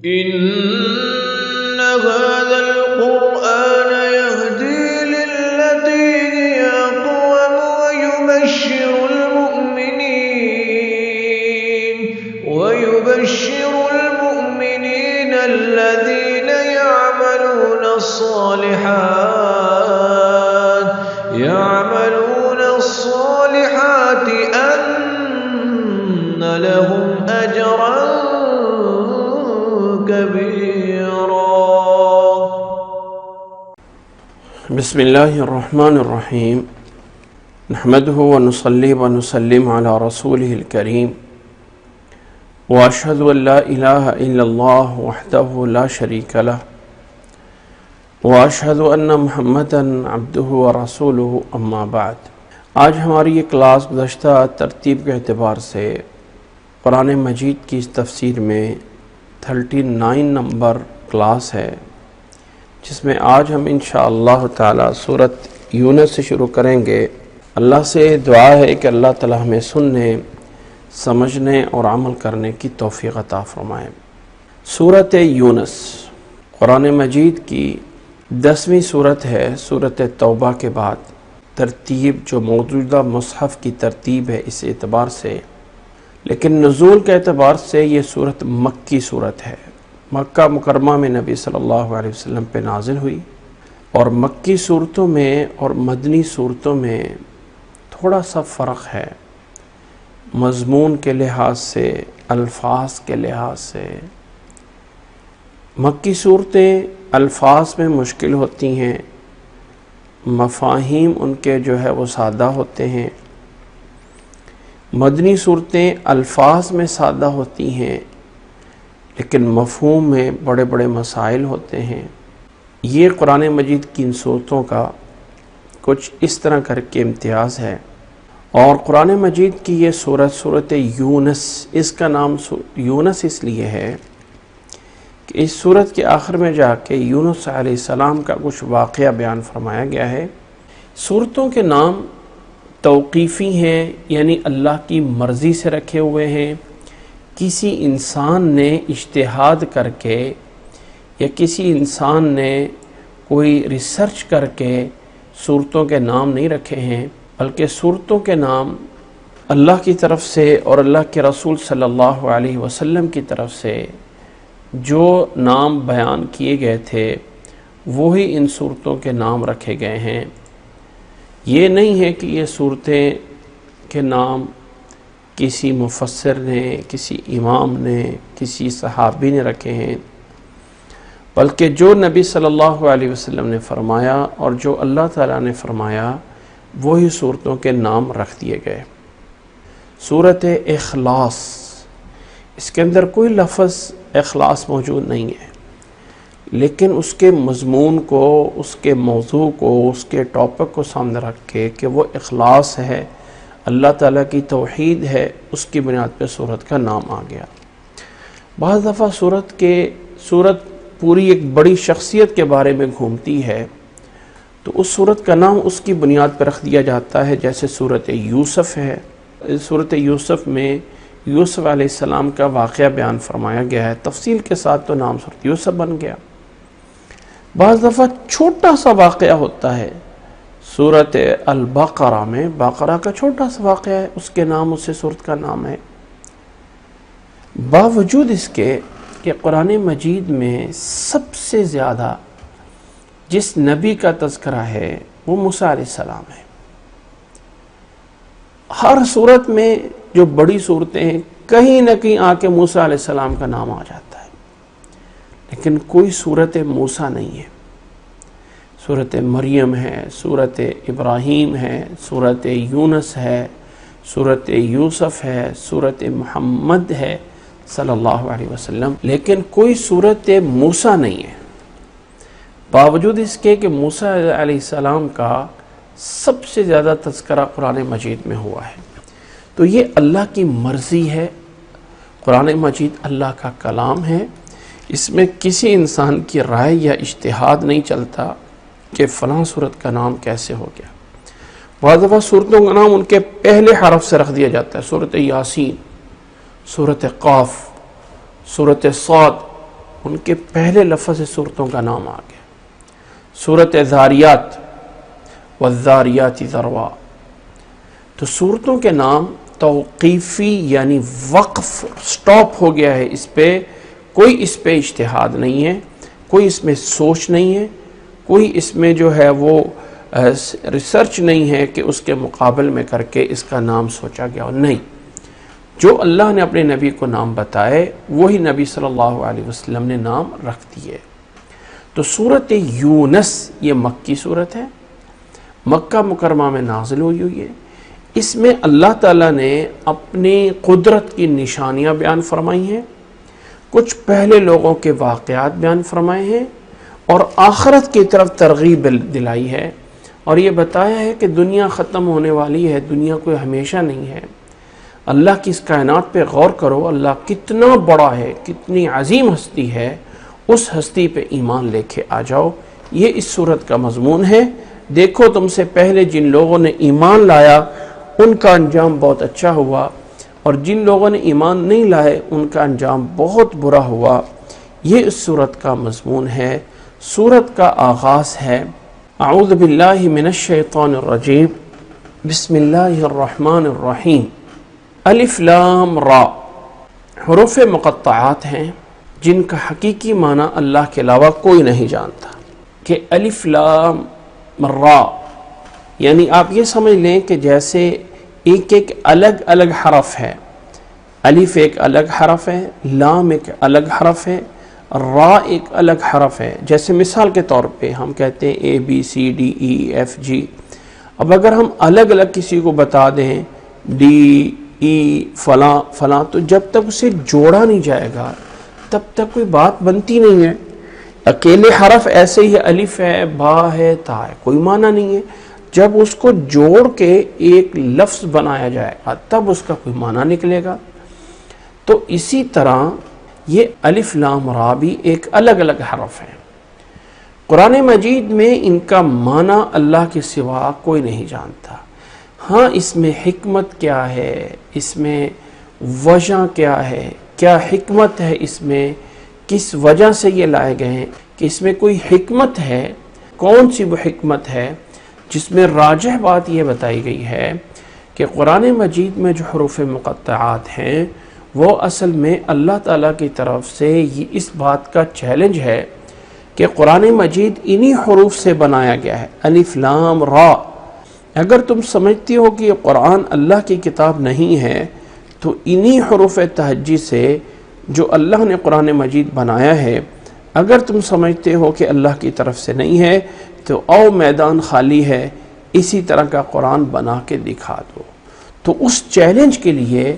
إن هذا القرآن يهدي للتي هي أقوم ويبشر المؤمنين الذين يعملون الصالحات أن لهم أجرا كبيرا. بسم الله الرحمن الرحيم. نحمده ونصلي ونسلم على رسوله الكريم وأشهد أن لا إله إلا الله وحده لا شريك له وأشهد أن محمدا عبده ورسوله أما بعد. آج ہماری یہ کلاس گزشتہ ترتیب کے اعتبار سے قرآن مجید کی اس تفسیر میں 39 نمبر کلاس ہے، جس میں آج ہم انشاءاللہ تعالی سورۃ یونس سے شروع کریں گے. اللہ سے دعا ہے کہ اللہ تعالی ہمیں سننے، سمجھنے اور عمل کرنے کی توفیق عطا فرمائے. سورۃ یونس قرآن مجید کی 10ویں سورت ہے. سورۃ توبہ کے بعد ترتیب جو موجودہ مصحف کی ترتیب ہے اس اعتبار سے، لیکن نزول کے اعتبار سے یہ سورت مکی سورت ہے. مکہ مکرمہ میں نبی صلی اللہ علیہ وسلم پہ نازل ہوئی، اور مکی صورتوں میں اور مدنی صورتوں میں تھوڑا سا فرق ہے، مضمون کے لحاظ سے، الفاظ کے لحاظ سے. مکی صورتیں الفاظ میں مشکل ہوتی ہیں، مفاہیم ان کے جو ہے وہ سادہ ہوتے ہیں. مدنی صورتیں الفاظ میں سادہ ہوتی ہیں لیکن مفہوم میں بڑے بڑے مسائل ہوتے ہیں. یہ قرآن مجید کی ان صورتوں کا کچھ اس طرح کر کے امتیاز ہے. اور قرآن مجید کی یہ سورت یونس، اس کا نام یونس اس لیے ہے کہ اس سورت کے آخر میں جا کے یونس علیہ السلام کا کچھ واقعہ بیان فرمایا گیا ہے. سورتوں کے نام توقیفی ہیں، یعنی اللہ کی مرضی سے رکھے ہوئے ہیں. کسی انسان نے اجتہاد کر کے یا کسی انسان نے کوئی ریسرچ کر کے سورتوں کے نام نہیں رکھے ہیں، بلکہ سورتوں کے نام اللہ کی طرف سے اور اللہ کے رسول صلی اللہ علیہ وسلم کی طرف سے جو نام بیان کیے گئے تھے وہی ان صورتوں کے نام رکھے گئے ہیں. یہ نہیں ہے کہ یہ صورتیں کے نام کسی مفسر نے، کسی امام نے، کسی صحابی نے رکھے ہیں، بلکہ جو نبی صلی اللہ علیہ وسلم نے فرمایا اور جو اللہ تعالیٰ نے فرمایا وہی صورتوں کے نام رکھ دیے گئے. سورۃ اخلاص، اس کے اندر کوئی لفظ اخلاص موجود نہیں ہے، لیکن اس کے مضمون کو، اس کے موضوع کو، اس کے ٹاپک کو سامنے رکھ کے کہ وہ اخلاص ہے، اللہ تعالیٰ کی توحید ہے، اس کی بنیاد پہ سورت کا نام آ گیا. بعض دفعہ سورت پوری ایک بڑی شخصیت کے بارے میں گھومتی ہے تو اس سورت کا نام اس کی بنیاد پر رکھ دیا جاتا ہے. جیسے سورۃ یوسف ہے. سورۃ یوسف میں یوسف علیہ السلام کا واقعہ بیان فرمایا گیا ہے، تفصیل کے ساتھ تو نام سورۃ یوسف بن گیا. بعض دفعہ چھوٹا سا واقعہ ہوتا ہے. سورۃ البقرہ میں بقرہ کا چھوٹا سا واقعہ ہے، اس کے نام اس سے سورت کا نام ہے. باوجود اس کے کہ قرآن مجید میں سب سے زیادہ جس نبی کا تذکرہ ہے وہ موسیٰ علیہ السلام ہے. ہر صورت میں جو بڑی صورتیں ہیں کہیں نہ کہیں آ کے موسیٰ علیہ السلام کا نام آ جاتا ہے، لیکن کوئی صورت موسیٰ نہیں ہے. صورت مریم ہے، صورت ابراہیم ہے، صورت یونس ہے، صورت یوسف ہے، صورت محمد ہے صلی اللہ علیہ وسلم، لیکن کوئی صورت موسیٰ نہیں ہے. باوجود اس کے کہ موسیٰ علیہ السلام کا سب سے زیادہ تذکرہ قرآن مجید میں ہوا ہے. تو یہ اللہ کی مرضی ہے. قرآن مجید اللہ کا کلام ہے، اس میں کسی انسان کی رائے یا اجتہاد نہیں چلتا کہ فلاں صورت کا نام کیسے ہو گیا. بعض دفعہ صورتوں کا نام ان کے پہلے حرف سے رکھ دیا جاتا ہے. سورۃ یاسین، سورۃ قاف، سورۃ صاد، ان کے پہلے لفظ سے صورتوں کا نام آ گیا. سورۃ ذاریات والذاریات ذروا. تو صورتوں کے نام توقیفی یعنی وقف سٹاپ ہو گیا ہے اس پہ. کوئی اس پہ اجتہاد نہیں ہے، کوئی اس میں سوچ نہیں ہے، کوئی اس میں جو ہے وہ ریسرچ نہیں ہے کہ اس کے مقابل میں کر کے اس کا نام سوچا گیا ہو. نہیں، جو اللہ نے اپنے نبی کو نام بتائے وہی نبی صلی اللہ علیہ وسلم نے نام رکھ دیے. تو سورۃ یونس یہ مکی صورت ہے، مکہ مکرمہ میں نازل ہوئی ہے. اس میں اللہ تعالیٰ نے اپنی قدرت کی نشانیاں بیان فرمائی ہیں، کچھ پہلے لوگوں کے واقعات بیان فرمائے ہیں، اور آخرت کی طرف ترغیب دلائی ہے، اور یہ بتایا ہے کہ دنیا ختم ہونے والی ہے، دنیا کوئی ہمیشہ نہیں ہے. اللہ کی اس کائنات پہ غور کرو، اللہ کتنا بڑا ہے، کتنی عظیم ہستی ہے، اس ہستی پہ ایمان لے کے آ جاؤ. یہ اس صورت کا مضمون ہے. دیکھو تم سے پہلے جن لوگوں نے ایمان لایا ان کا انجام بہت اچھا ہوا، اور جن لوگوں نے ایمان نہیں لائے ان کا انجام بہت برا ہوا. یہ اس صورت کا مضمون ہے. صورت کا آغاز ہے اعوذ باللہ من الشیطان الرجیم بسم اللہ الرحمن الرحیم. الف لام را حروف مقطعات ہیں جن کا حقیقی معنی اللہ کے علاوہ کوئی نہیں جانتا. کہ الف لام را یعنی آپ یہ سمجھ لیں کہ جیسے ایک ایک الگ الگ حرف ہے. الف ایک الگ حرف ہے، لام ایک الگ حرف ہے، را ایک الگ حرف ہے. جیسے مثال کے طور پہ ہم کہتے ہیں A B C D E F G. اب اگر ہم الگ الگ کسی کو بتا دیں ڈی ای فلاں فلاں، تو جب تک اسے جوڑا نہیں جائے گا تب تک کوئی بات بنتی نہیں ہے. اکیلے حرف ایسے ہی الف ہے، با ہے، تا ہے، کوئی معنی نہیں ہے. جب اس کو جوڑ کے ایک لفظ بنایا جائے گا تب اس کا کوئی معنی نکلے گا. تو اسی طرح یہ الف لام را بھی ایک الگ الگ حرف ہیں. قرآن مجید میں ان کا معنی اللہ کے سوا کوئی نہیں جانتا. ہاں اس میں حکمت کیا ہے، اس میں وجہ کیا ہے، کیا حکمت ہے، اس میں کس وجہ سے یہ لائے گئے ہیں، کہ اس میں کوئی حکمت ہے. کون سی وہ حکمت ہے؟ جس میں راجح بات یہ بتائی گئی ہے کہ قرآن مجید میں جو حروف مقطعات ہیں وہ اصل میں اللہ تعالیٰ کی طرف سے یہ اس بات کا چیلنج ہے کہ قرآن مجید انہی حروف سے بنایا گیا ہے، الف لام را. اگر تم سمجھتی ہو کہ یہ قرآن اللہ کی کتاب نہیں ہے تو انہی حروف تہجی سے جو اللہ نے قرآن مجید بنایا ہے، اگر تم سمجھتے ہو کہ اللہ کی طرف سے نہیں ہے تو او میدان خالی ہے، اسی طرح کا قرآن بنا کے دکھا دو. تو اس چیلنج کے لیے،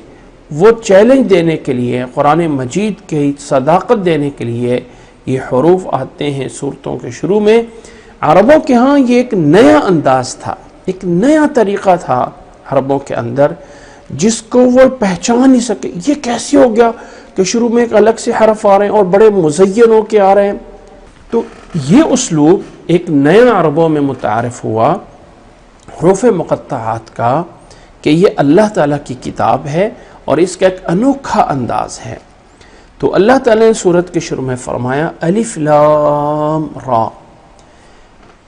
وہ چیلنج دینے کے لیے، قرآن مجید کی صداقت دینے کے لیے یہ حروف آتے ہیں صورتوں کے شروع میں. عربوں کے ہاں یہ ایک نیا انداز تھا، ایک نیا طریقہ تھا عربوں کے اندر، جس کو وہ پہچان نہیں سکے. یہ کیسے ہو گیا کہ شروع میں ایک الگ سے حرف آ رہے ہیں اور بڑے مزین ہو کے آ رہے ہیں؟ تو یہ اسلوب ایک نیا عربوں میں متعارف ہوا حروف مقطعات کا، کہ یہ اللہ تعالیٰ کی کتاب ہے اور اس کا ایک انوکھا انداز ہے. تو اللہ تعالیٰ نے سورت کے شروع میں فرمایا الف لام را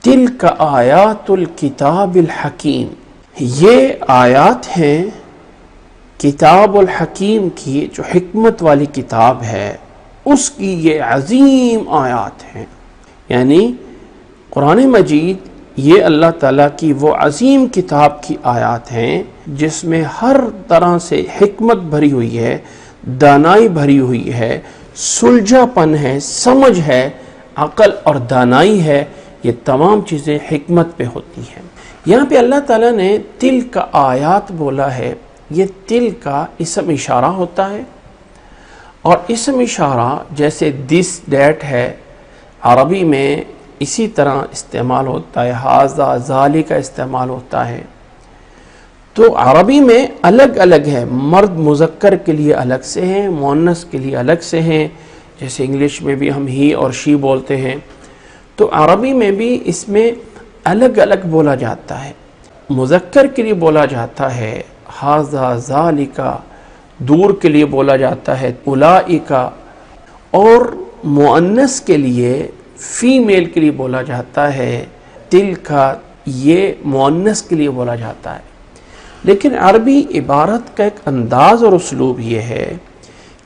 تلک آیات الکتاب الحکیم. یہ آیات ہیں کتاب الحکیم کی، جو حکمت والی کتاب ہے اس کی یہ عظیم آیات ہیں. یعنی قرآن مجید یہ اللہ تعالیٰ کی وہ عظیم کتاب کی آیات ہیں جس میں ہر طرح سے حکمت بھری ہوئی ہے، دانائی بھری ہوئی ہے، سلجھا پن ہے، سمجھ ہے، عقل اور دانائی ہے. یہ تمام چیزیں حکمت پہ ہوتی ہیں. یہاں پہ اللہ تعالیٰ نے تل کا آیات بولا ہے. یہ تل کا اسم اشارہ ہوتا ہے، اور اسم اشارہ جیسے دس دیٹ ہے عربی میں اسی طرح استعمال ہوتا ہے، ہاذا ذالی کا استعمال ہوتا ہے. تو عربی میں الگ الگ ہے، مرد مذکر کے لیے الگ سے ہیں، مؤنث کے لیے الگ سے ہیں. جیسے انگلش میں بھی ہم ہی اور شی بولتے ہیں، تو عربی میں بھی اس میں الگ الگ بولا جاتا ہے. مذکر کے لیے بولا جاتا ہے ہاذا ذالکا، دور کے لیے بولا جاتا ہے اولئک، اور مؤنث کے لیے فیمیل کے لیے بولا جاتا ہے، تل کا یہ مؤنث کے لیے بولا جاتا ہے. لیکن عربی عبارت کا ایک انداز اور اسلوب یہ ہے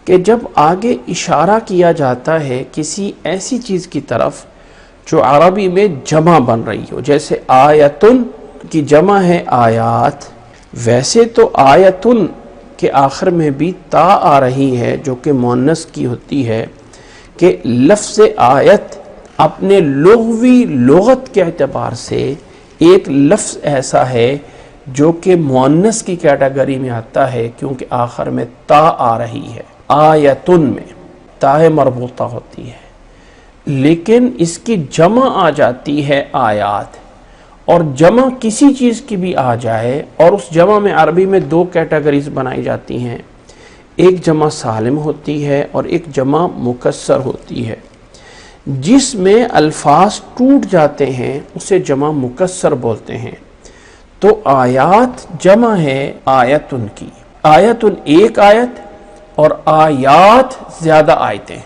کہ جب آگے اشارہ کیا جاتا ہے کسی ایسی چیز کی طرف جو عربی میں جمع بن رہی ہو، جیسے آیتن کی جمع ہے آیات، ویسے تو آیتن کے آخر میں بھی تا آ رہی ہے جو کہ مؤنث کی ہوتی ہے، کہ لفظ آیت اپنے لغوی لغت کے اعتبار سے ایک لفظ ایسا ہے جو کہ مؤنث کی کیٹیگری میں آتا ہے، کیونکہ آخر میں تا آ رہی ہے. آیتن میں تا مربوطہ ہوتی ہے، لیکن اس کی جمع آ جاتی ہے آیات. اور جمع کسی چیز کی بھی آ جائے، اور اس جمع میں عربی میں دو کیٹیگریز بنائی جاتی ہیں، ایک جمع سالم ہوتی ہے اور ایک جمع مکسر ہوتی ہے. جس میں الفاظ ٹوٹ جاتے ہیں اسے جمع مکسر بولتے ہیں. تو آیات جمع ہے آیتن کی، آیتن ایک آیت اور آیات زیادہ آیتیں.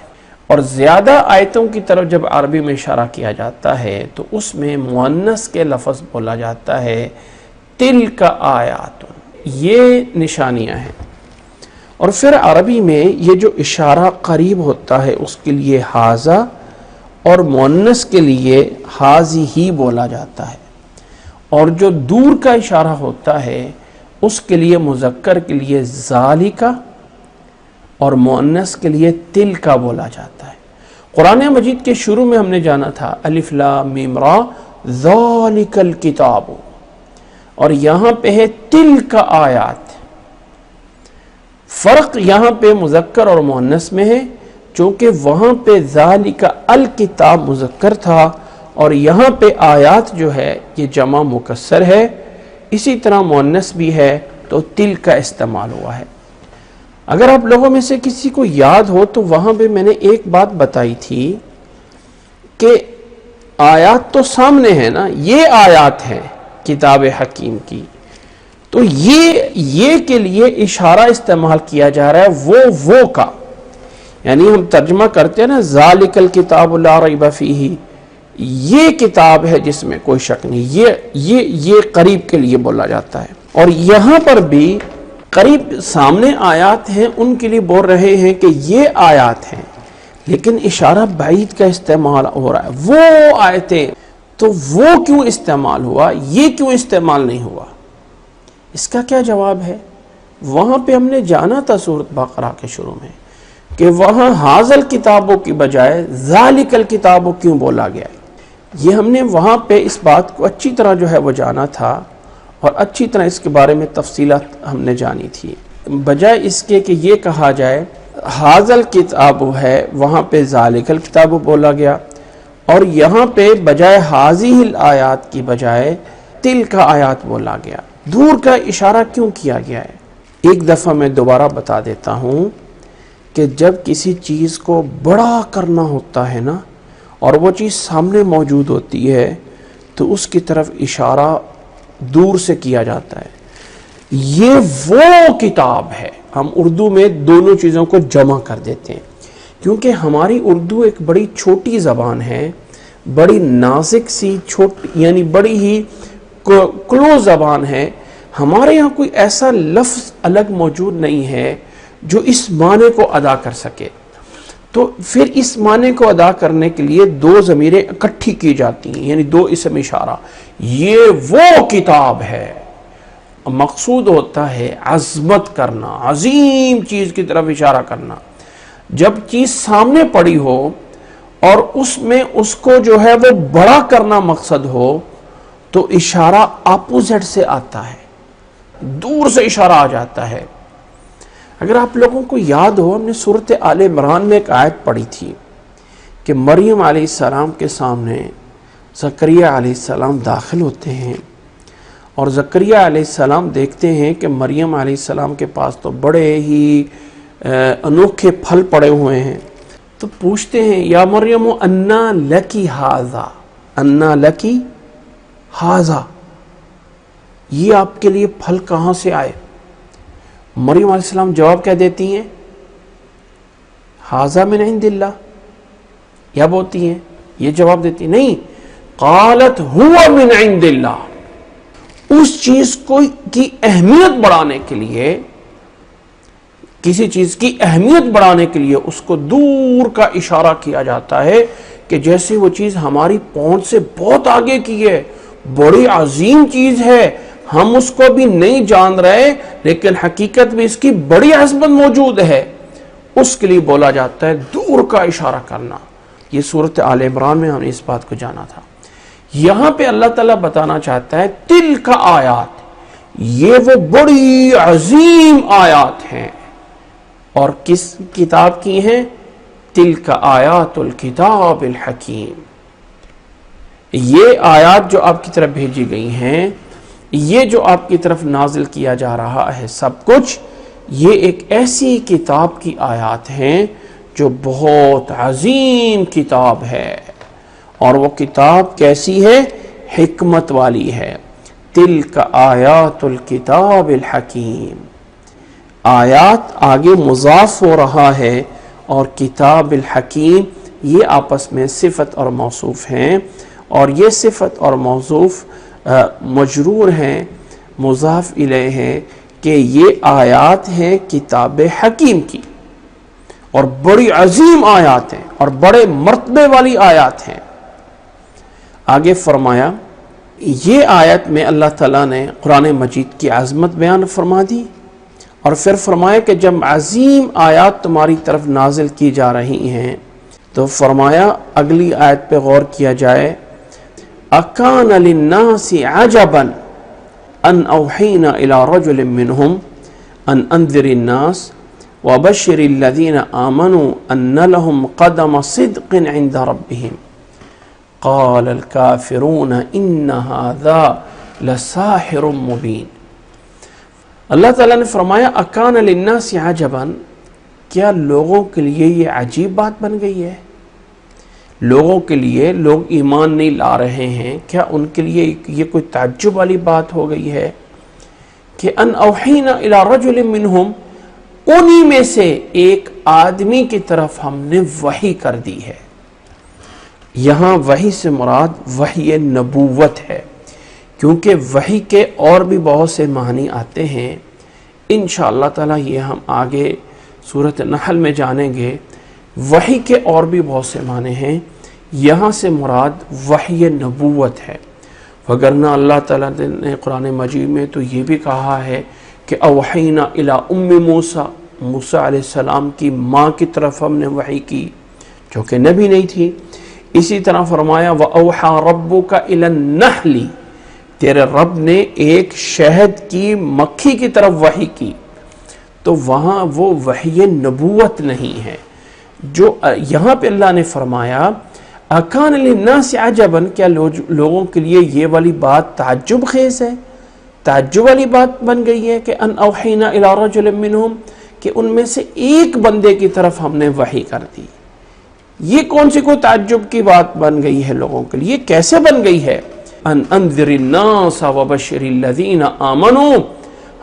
اور زیادہ آیتوں کی طرف جب عربی میں اشارہ کیا جاتا ہے تو اس میں مؤنث کے لفظ بولا جاتا ہے تلک آیات. یہ نشانیاں ہیں. اور پھر عربی میں یہ جو اشارہ قریب ہوتا ہے اس کے لیے حاذا، اور مؤنث کے لیے حاذی ہی بولا جاتا ہے. اور جو دور کا اشارہ ہوتا ہے اس کے لیے مذکر کے لیے ذالکا اور مؤنث کے لیے تل کا بولا جاتا ہے. قرآن مجید کے شروع میں ہم نے جانا تھا الف لام میم را ذالک الکتاب، اور یہاں پہ ہے تل کا آیات. فرق یہاں پہ مذکر اور مؤنث میں ہے، چونکہ وہاں پہ ذالک الکتاب مذکر تھا اور یہاں پہ آیات جو ہے یہ جمع مکسر ہے. اسی طرح مؤنث بھی ہے تو تل کا استعمال ہوا ہے. اگر آپ لوگوں میں سے کسی کو یاد ہو تو وہاں پہ میں نے ایک بات بتائی تھی کہ آیات تو سامنے ہے نا، یہ آیات ہیں کتاب حکیم کی، تو یہ کے لیے اشارہ استعمال کیا جا رہا ہے وہ کا، یعنی ہم ترجمہ کرتے ہیں نا ذالک الکتاب لا ریب فیہ، یہ کتاب ہے جس میں کوئی شک نہیں، یہ قریب کے لیے بولا جاتا ہے. اور یہاں پر بھی قریب سامنے آیات ہیں ان کے لیے بول رہے ہیں کہ یہ آیات ہیں، لیکن اشارہ بعید کا استعمال ہو رہا ہے. وہ آیتیں، تو وہ کیوں استعمال ہوا، یہ کیوں استعمال نہیں ہوا؟ اس کا کیا جواب ہے؟ وہاں پہ ہم نے جانا تھا سورۃ بقرہ کے شروع میں کہ وہاں حاذل کتابوں کی بجائے ذالک الکتابوں کیوں بولا گیا ہے. یہ ہم نے وہاں پہ اس بات کو اچھی طرح جو ہے وہ جانا تھا، اور اچھی طرح اس کے بارے میں تفصیلات ہم نے جانی تھی. بجائے اس کے کہ یہ کہا جائے حاذل کتاب ہے، وہاں پہ ذالک الکتاب بولا گیا، اور یہاں پہ بجائے حاذی الآیات کی بجائے تل کا آیات بولا گیا. دور کا اشارہ کیوں کیا گیا ہے؟ ایک دفعہ میں دوبارہ بتا دیتا ہوں کہ جب کسی چیز کو بڑا کرنا ہوتا ہے نا، اور وہ چیز سامنے موجود ہوتی ہے تو اس کی طرف اشارہ دور سے کیا جاتا ہے. یہ وہ کتاب ہے. ہم اردو میں دونوں چیزوں کو جمع کر دیتے ہیں کیونکہ ہماری اردو ایک بڑی چھوٹی زبان ہے، بڑی نازک سی یعنی بڑی ہی کلوز زبان ہے. ہمارے یہاں کوئی ایسا لفظ الگ موجود نہیں ہے جو اس معنی کو ادا کر سکے. تو پھر اس معنی کو ادا کرنے کے لیے دو ضمیریں اکٹھی کی جاتی ہیں، یعنی دو اسم اشارہ. یہ وہ کتاب ہے، مقصود ہوتا ہے عظمت کرنا، عظیم چیز کی طرف اشارہ کرنا. جب چیز سامنے پڑی ہو اور اس میں اس کو جو ہے وہ بڑا کرنا مقصد ہو تو اشارہ اپوزٹ سے آتا ہے، دور سے اشارہ آ جاتا ہے. اگر آپ لوگوں کو یاد ہو، ہم نے سورۃ آل عمران میں ایک آیت پڑھی تھی کہ مریم علیہ السلام کے سامنے زکریا علیہ السلام داخل ہوتے ہیں، اور زکریا علیہ السلام دیکھتے ہیں کہ مریم علیہ السلام کے پاس تو بڑے ہی انوکھے پھل پڑے ہوئے ہیں. تو پوچھتے ہیں یا مریم انا لکی ھذا، انا لکی ھذا، یہ آپ کے لیے پھل کہاں سے آئے؟ مریم علیہ السلام جواب کیا دیتی ہیں؟ ھذا من عند اللہ، یا بولتی ہیں یہ جواب دیتی نہیں، قالت ہوا من عند اللہ، اس چیز کی اہمیت بڑھانے کے لیے، کسی چیز کی اہمیت بڑھانے کے لیے اس کو دور کا اشارہ کیا جاتا ہے کہ جیسے وہ چیز ہماری پہنچ سے بہت آگے کی ہے، بڑی عظیم چیز ہے، ہم اس کو بھی نہیں جان رہے لیکن حقیقت میں اس کی بڑی عظمت موجود ہے، اس کے لیے بولا جاتا ہے دور کا اشارہ کرنا۔ یہ سورۃ آل عمران میں ہم نے اس بات کو جانا تھا۔ یہاں پہ اللہ تعالیٰ بتانا چاہتا ہے تلک آیات، یہ وہ بڑی عظیم آیات ہیں، اور کس کتاب کی ہیں؟ تلک آیات الکتاب الحکیم، یہ آیات جو آپ کی طرف بھیجی گئی ہیں، یہ جو آپ کی طرف نازل کیا جا رہا ہے سب کچھ، یہ ایک ایسی کتاب کی آیات ہیں جو بہت عظیم کتاب ہے، اور وہ کتاب کیسی ہے؟ حکمت والی ہے۔ تلک آیات الکتاب الحکیم، آیات آگے مضاف ہو رہا ہے، اور کتاب الحکیم یہ آپس میں صفت اور موصوف ہیں، اور یہ صفت اور موصوف مجرور ہیں، مضاف الیہ ہیں، کہ یہ آیات ہیں کتاب حکیم کی، اور بڑی عظیم آیات ہیں اور بڑے مرتبے والی آیات ہیں۔ آگے فرمایا یہ آیت میں اللہ تعالیٰ نے قرآن مجید کی عظمت بیان فرما دی، اور پھر فرمایا کہ جب عظیم آیات تمہاری طرف نازل کی جا رہی ہیں تو فرمایا اگلی آیت پہ غور کیا جائے، اکان للناس عجبا ان اوحینا الى رجل منهم ان انذر الناس وبشر الذین آمنوا ان لهم قدم صدق عند ربهم قال الكافرون ان هذا لساحر مبین۔ اللہ تعالیٰ نے فرمایا اکان للناس عجبا، کیا لوگوں کے لیے یہ عجیب بات بن گئی ہے؟ لوگوں کے لیے، لوگ ایمان نہیں لا رہے ہیں، کیا ان کے لیے یہ کوئی تعجب والی بات ہو گئی ہے کہ ان اوحینا الی رجل منہم، انہی میں سے ایک آدمی کی طرف ہم نے وحی کر دی ہے۔ یہاں وحی سے مراد وحی نبوت ہے، کیونکہ وحی کے اور بھی بہت سے معنی آتے ہیں، انشاءاللہ تعالیٰ یہ ہم آگے سورۃ نحل میں جانیں گے۔ وحی کے اور بھی بہت سے معنی ہیں، یہاں سے مراد وحی نبوت ہے، وگرنہ اللہ تعالیٰ نے قرآن مجید میں تو یہ بھی کہا ہے کہ اوحینا الی ام موسیٰ، موسیٰ علیہ السلام کی ماں کی طرف ہم نے وحی کی جو کہ نبی نہیں تھی۔ اسی طرح فرمایا وَأَوْحَى رَبُّكَ إِلَى النَّحْلِ، تیرے رب نے ایک شہد کی مکھی کی طرف وحی کی، تو وہاں وہ وحی نبوت نہیں ہے۔ جو یہاں پہ اللہ نے فرمایا اکان للناس عجبا، کیا لوگوں کے لیے یہ والی بات تعجب خیز ہے، تعجب والی بات بن گئی ہے کہ ان اوحینا الی رجل منہم، کہ ان میں سے ایک بندے کی طرف ہم نے وحی کر دی۔ یہ کون سی کوئی تعجب کی بات بن گئی ہے لوگوں کے لیے؟ کیسے بن گئی ہے؟ ان انذر الناس وبشر الذین آمنوا،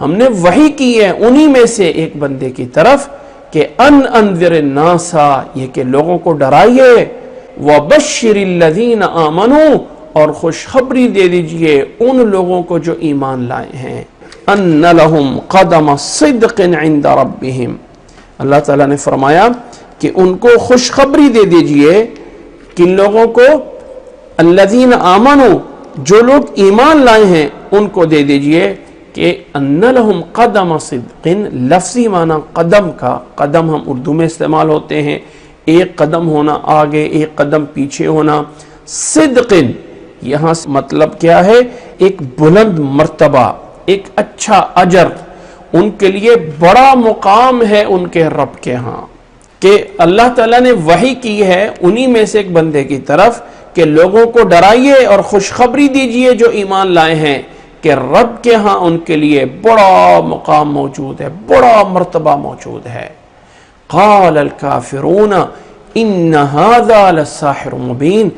ہم نے وحی کی ہے انہی میں سے ایک بندے کی طرف کہ ان انذر الناس، یہ کہ لوگوں کو ڈرائیے، وبشر الذین آمنوا، اور خوشخبری دے دیجئے ان لوگوں کو جو ایمان لائے ہیں، ان لہم قدم صدق عند ربہم، اللہ تعالیٰ نے فرمایا کہ ان کو خوشخبری دے دیجئے، کن لوگوں کو؟ الذین آمنوا، جو لوگ ایمان لائے ہیں ان کو دے دیجئے کہ ان لہم قدم صدق، لفظی معنی قدم کا، قدم ہم اردو میں استعمال ہوتے ہیں، ایک قدم ہونا آگے، ایک قدم پیچھے ہونا، صدق یہاں مطلب کیا ہے؟ ایک بلند مرتبہ، ایک اچھا اجر، ان کے لیے بڑا مقام ہے ان کے رب کے ہاں، کہ اللہ تعالیٰ نے وحی کی ہے انہی میں سے ایک بندے کی طرف کہ لوگوں کو ڈرائیے اور خوشخبری دیجئے جو ایمان لائے ہیں کہ رب کے ہاں ان کے لیے بڑا مقام موجود ہے، بڑا مرتبہ موجود ہے۔ قال الکافرون ان ھذا لساحر مبین،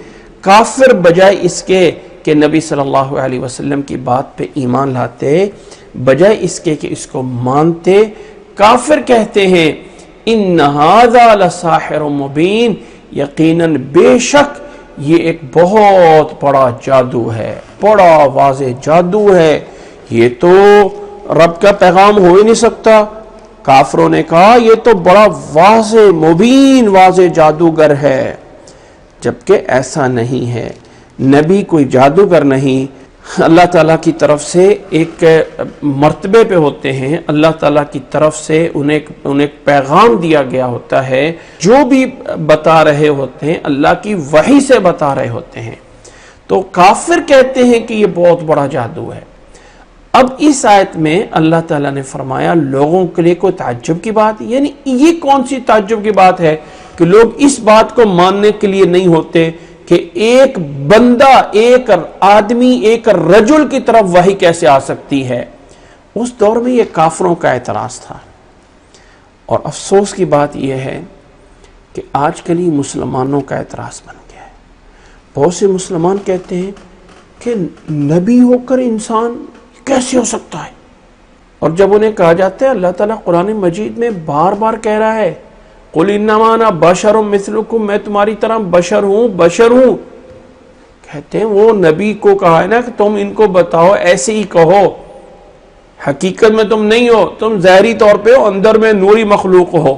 کافر بجائے اس کے کہ نبی صلی اللہ علیہ وسلم کی بات پہ ایمان لاتے، بجائے اس کے کہ اس کو مانتے، کافر کہتے ہیں ان ھذا لساحر مبین، یقیناً بے شک یہ ایک بہت بڑا جادو ہے، بڑا واضح جادو ہے، یہ تو رب کا پیغام ہو ہی نہیں سکتا۔ کافروں نے کہا یہ تو بڑا واضح مبین واضح جادوگر ہے، جبکہ ایسا نہیں ہے، نبی کوئی جادوگر نہیں، اللہ تعالیٰ کی طرف سے ایک مرتبے پہ ہوتے ہیں، اللہ تعالیٰ کی طرف سے انہیں پیغام دیا گیا ہوتا ہے، جو بھی بتا رہے ہوتے ہیں اللہ کی وحی سے بتا رہے ہوتے ہیں۔ تو کافر کہتے ہیں کہ یہ بہت بڑا جادو ہے۔ اب اس آیت میں اللہ تعالیٰ نے فرمایا لوگوں کے لیے کوئی تعجب کی بات، یعنی یہ کون سی تعجب کی بات ہے کہ لوگ اس بات کو ماننے کے لیے نہیں ہوتے کہ ایک بندہ، ایک آدمی، ایک رجل کی طرف وحی کیسے آ سکتی ہے۔ اس دور میں یہ کافروں کا اعتراض تھا، اور افسوس کی بات یہ ہے کہ آج کل ہی مسلمانوں کا اعتراض بن گیا ہے۔ بہت سے مسلمان کہتے ہیں کہ نبی ہو کر انسان کیسے ہو سکتا ہے، اور جب انہیں کہا جاتا ہے اللہ تعالیٰ قرآن مجید میں بار بار کہہ رہا ہے قُلْ إِنَّمَا أَنَا بَشَرٌ مِثْلُكُمْ، میں تمہاری طرح بشر ہوں، کہتے ہیں وہ نبی کو کہا ہے نا کہ تم ان کو بتاؤ، ایسے ہی کہو، حقیقت میں تم نہیں ہو، تم ظاہری طور پہ ہو، اندر میں نوری مخلوق ہو۔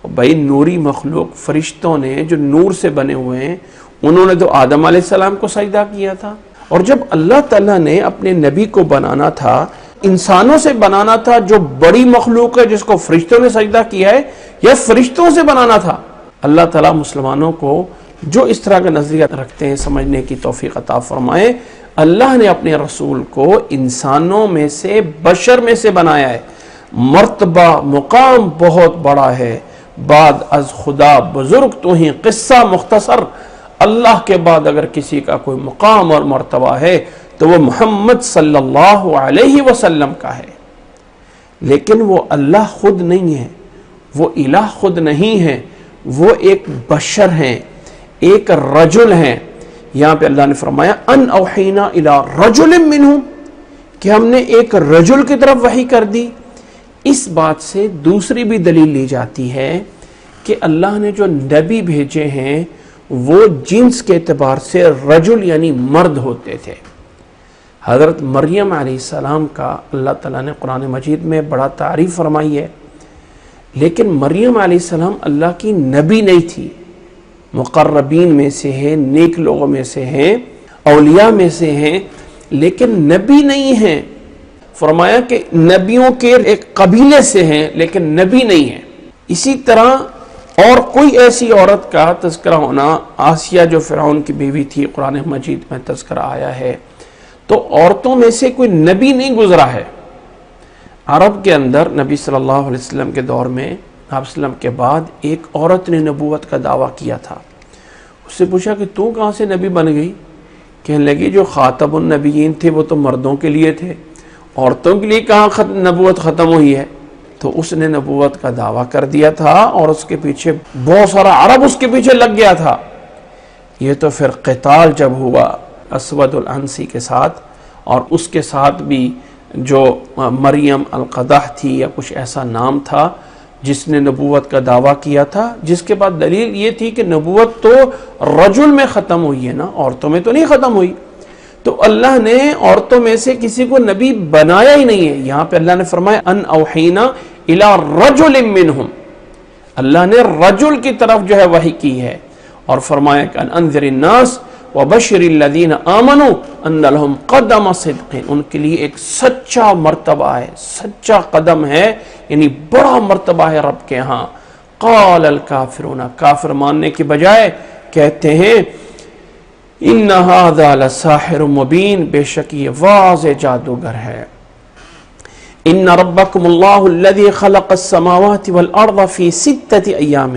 بھائی نوری مخلوق فرشتوں نے جو نور سے بنے ہوئے ہیں انہوں نے تو آدم علیہ السلام کو سجدہ کیا تھا، اور جب اللہ تعالیٰ نے اپنے نبی کو بنانا تھا، انسانوں سے بنانا تھا جو بڑی مخلوق ہے جس کو فرشتوں نے سجدہ کیا ہے، یا فرشتوں سے بنانا تھا؟ اللہ تعالیٰ مسلمانوں کو جو اس طرح کا نظریہ رکھتے ہیں سمجھنے کی توفیق عطا فرمائے۔ اللہ نے اپنے رسول کو انسانوں میں سے، بشر میں سے بنایا ہے، مرتبہ مقام بہت بڑا ہے، بعد از خدا بزرگ تو ہی قصہ مختصر، اللہ کے بعد اگر کسی کا کوئی مقام اور مرتبہ ہے تو وہ محمد صلی اللہ علیہ وسلم کا ہے، لیکن وہ اللہ خود نہیں ہے، وہ الہ خود نہیں ہے، وہ ایک بشر ہیں، ایک رجل ہیں۔ یہاں پہ اللہ نے فرمایا ان اوحینا الی رجل منہم، کہ ہم نے ایک رجل کی طرف وحی کر دی۔ اس بات سے دوسری بھی دلیل لی جاتی ہے کہ اللہ نے جو نبی بھیجے ہیں وہ جنس کے اعتبار سے رجل یعنی مرد ہوتے تھے۔ حضرت مریم علیہ السلام کا اللہ تعالیٰ نے قرآن مجید میں بڑا تعریف فرمائی ہے، لیکن مریم علیہ السلام اللہ کی نبی نہیں تھی، مقربین میں سے ہیں، نیک لوگوں میں سے ہیں، اولیاء میں سے ہیں، لیکن نبی نہیں ہیں۔ فرمایا کہ نبیوں کے ایک قبیلے سے ہیں لیکن نبی نہیں ہیں۔ اسی طرح اور کوئی ایسی عورت کا تذکرہ ہونا، آسیہ جو فرعون کی بیوی تھی، قرآن مجید میں تذکرہ آیا ہے، تو عورتوں میں سے کوئی نبی نہیں گزرا ہے۔ عرب کے اندر نبی صلی اللہ علیہ وسلم کے دور میں، آپ وسلم کے بعد ایک عورت نے نبوت کا دعویٰ کیا تھا۔ اس سے پوچھا کہ تو کہاں سے نبی بن گئی؟ کہنے لگی جو خاتم النبیین تھے وہ تو مردوں کے لیے تھے، عورتوں کے لیے کہاں نبوت ختم ہوئی ہے؟ تو اس نے نبوت کا دعویٰ کر دیا تھا، اور اس کے پیچھے بہت سارا عرب اس کے پیچھے لگ گیا تھا۔ یہ تو پھر قتال جب ہوا اسود العنسی کے ساتھ، اور اس کے ساتھ بھی جو مریم القدح تھی یا کچھ ایسا نام تھا جس نے نبوت کا دعویٰ کیا تھا، جس کے بعد دلیل یہ تھی کہ نبوت تو رجل میں ختم ہوئی ہے نا، عورتوں میں تو نہیں ختم ہوئی۔ تو اللہ نے عورتوں میں سے کسی کو نبی بنایا ہی نہیں ہے۔ یہاں پہ اللہ نے فرمایا ان اوحینا الی رجل منہم، اللہ نے رجل کی طرف جو ہے وحی کی ہے، اور فرمایا کہ انذر الناس وبشر الذین آمنوا ان لهم قدم صدق، ان کے لیے ایک سچا مرتبہ ہے، سچا قدم ہے، یعنی بڑا مرتبہ ہے رب کے ہاں۔ قال الکافرون، کافر ماننے کے بجائے کہتے ہیں ان ھذا لساحر مبین، بے شک یہ واضح جادوگر ہے۔ ان ربکم اللہ الذی خلق السماوات والارض فی 6 ایام،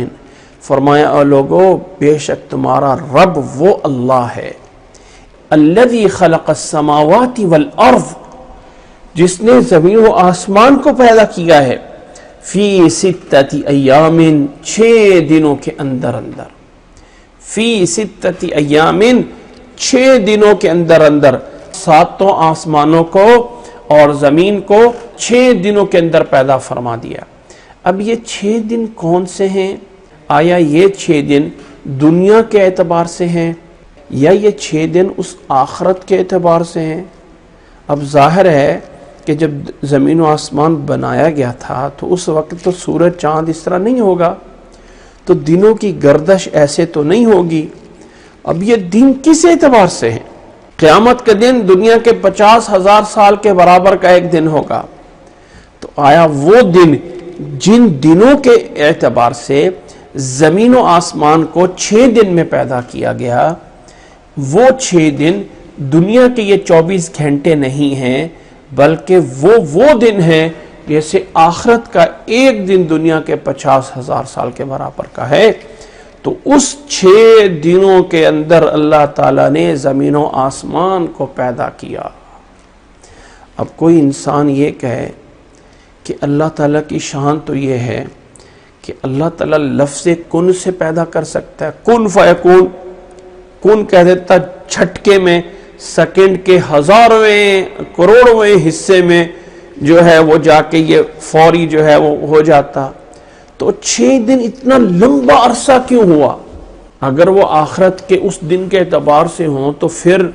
فرمایا اے لوگو بے شک تمہارا رب وہ اللہ ہے، الذی خلق السماوات والارض، جس نے زمین و آسمان کو پیدا کیا ہے، فی 6 ایام، 6 دنوں کے اندر اندر، فی 6 ایام، 6 دنوں کے اندر اندر، 7 آسمانوں کو اور زمین کو 6 دنوں کے اندر پیدا فرما دیا۔ اب یہ 6 دن کون سے ہیں؟ آیا یہ 6 دن دنیا کے اعتبار سے ہیں یا یہ 6 دن اس آخرت کے اعتبار سے ہیں؟ اب ظاہر ہے کہ جب زمین و آسمان بنایا گیا تھا تو اس وقت تو سورج چاند اس طرح نہیں ہوگا، تو دنوں کی گردش ایسے تو نہیں ہوگی۔ اب یہ دن کس اعتبار سے ہیں؟ قیامت کا دن دنیا کے 50,000 سال کے برابر کا ایک دن ہوگا، تو آیا وہ دن جن دنوں کے اعتبار سے زمین و آسمان کو 6 دن میں پیدا کیا گیا، وہ 6 دن دنیا کے یہ 24 گھنٹے نہیں ہیں، بلکہ وہ دن ہیں جیسے آخرت کا ایک دن دنیا کے 50,000 سال کے برابر کا ہے۔ تو اس 6 دنوں کے اندر اللہ تعالیٰ نے زمین و آسمان کو پیدا کیا۔ اب کوئی انسان یہ کہے کہ اللہ تعالیٰ کی شان تو یہ ہے کہ اللہ تعالیٰ لفظ کن سے پیدا کر سکتا ہے، کن فیکون، کن کہہ دیتا جھٹکے میں، سیکنڈ کے 1000ویں کروڑویں حصے میں جو ہے وہ جا کے یہ فوری جو ہے وہ ہو جاتا۔ تو 6 دن اتنا لمبا عرصہ کیوں ہوا؟ اگر وہ آخرت کے اس دن کے اعتبار سے ہوں تو پھر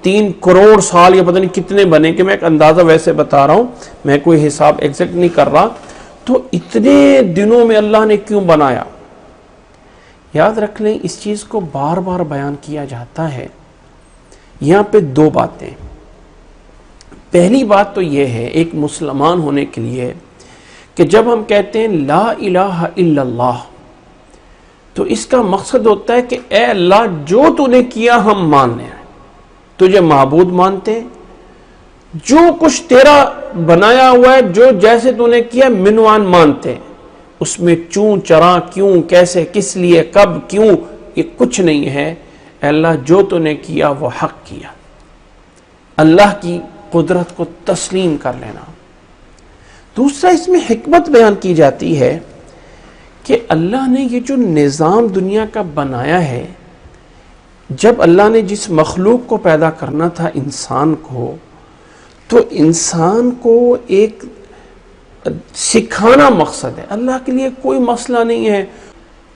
3 کروڑ سال یا پتہ نہیں کتنے بنے، کہ میں ایک اندازہ ویسے بتا رہا ہوں، میں کوئی حساب ایگزیکٹ نہیں کر رہا۔ تو اتنے دنوں میں اللہ نے کیوں بنایا؟ یاد رکھ لیں اس چیز کو بار بار بیان کیا جاتا ہے۔ یہاں پہ 2 باتیں۔ پہلی بات تو یہ ہے ایک مسلمان ہونے کے لیے کہ جب ہم کہتے ہیں لا الہ الا اللہ، تو اس کا مقصد ہوتا ہے کہ اے اللہ جو تو نے کیا ہم ماننے ہیں، تجھے معبود مانتے ہیں، جو کچھ تیرا بنایا ہوا ہے جو جیسے تو نے کیا منوان مانتے ہیں، اس میں چوں چراں کیوں کیسے کس لیے کب کیوں یہ کچھ نہیں ہے۔ اے اللہ جو تو نے کیا وہ حق کیا، اللہ کی قدرت کو تسلیم کر لینا۔ دوسرا اس میں حکمت بیان کی جاتی ہے کہ اللہ نے یہ جو نظام دنیا کا بنایا ہے، جب اللہ نے جس مخلوق کو پیدا کرنا تھا انسان کو، تو انسان کو ایک سکھانا مقصد ہے۔ اللہ کے لیے کوئی مسئلہ نہیں ہے،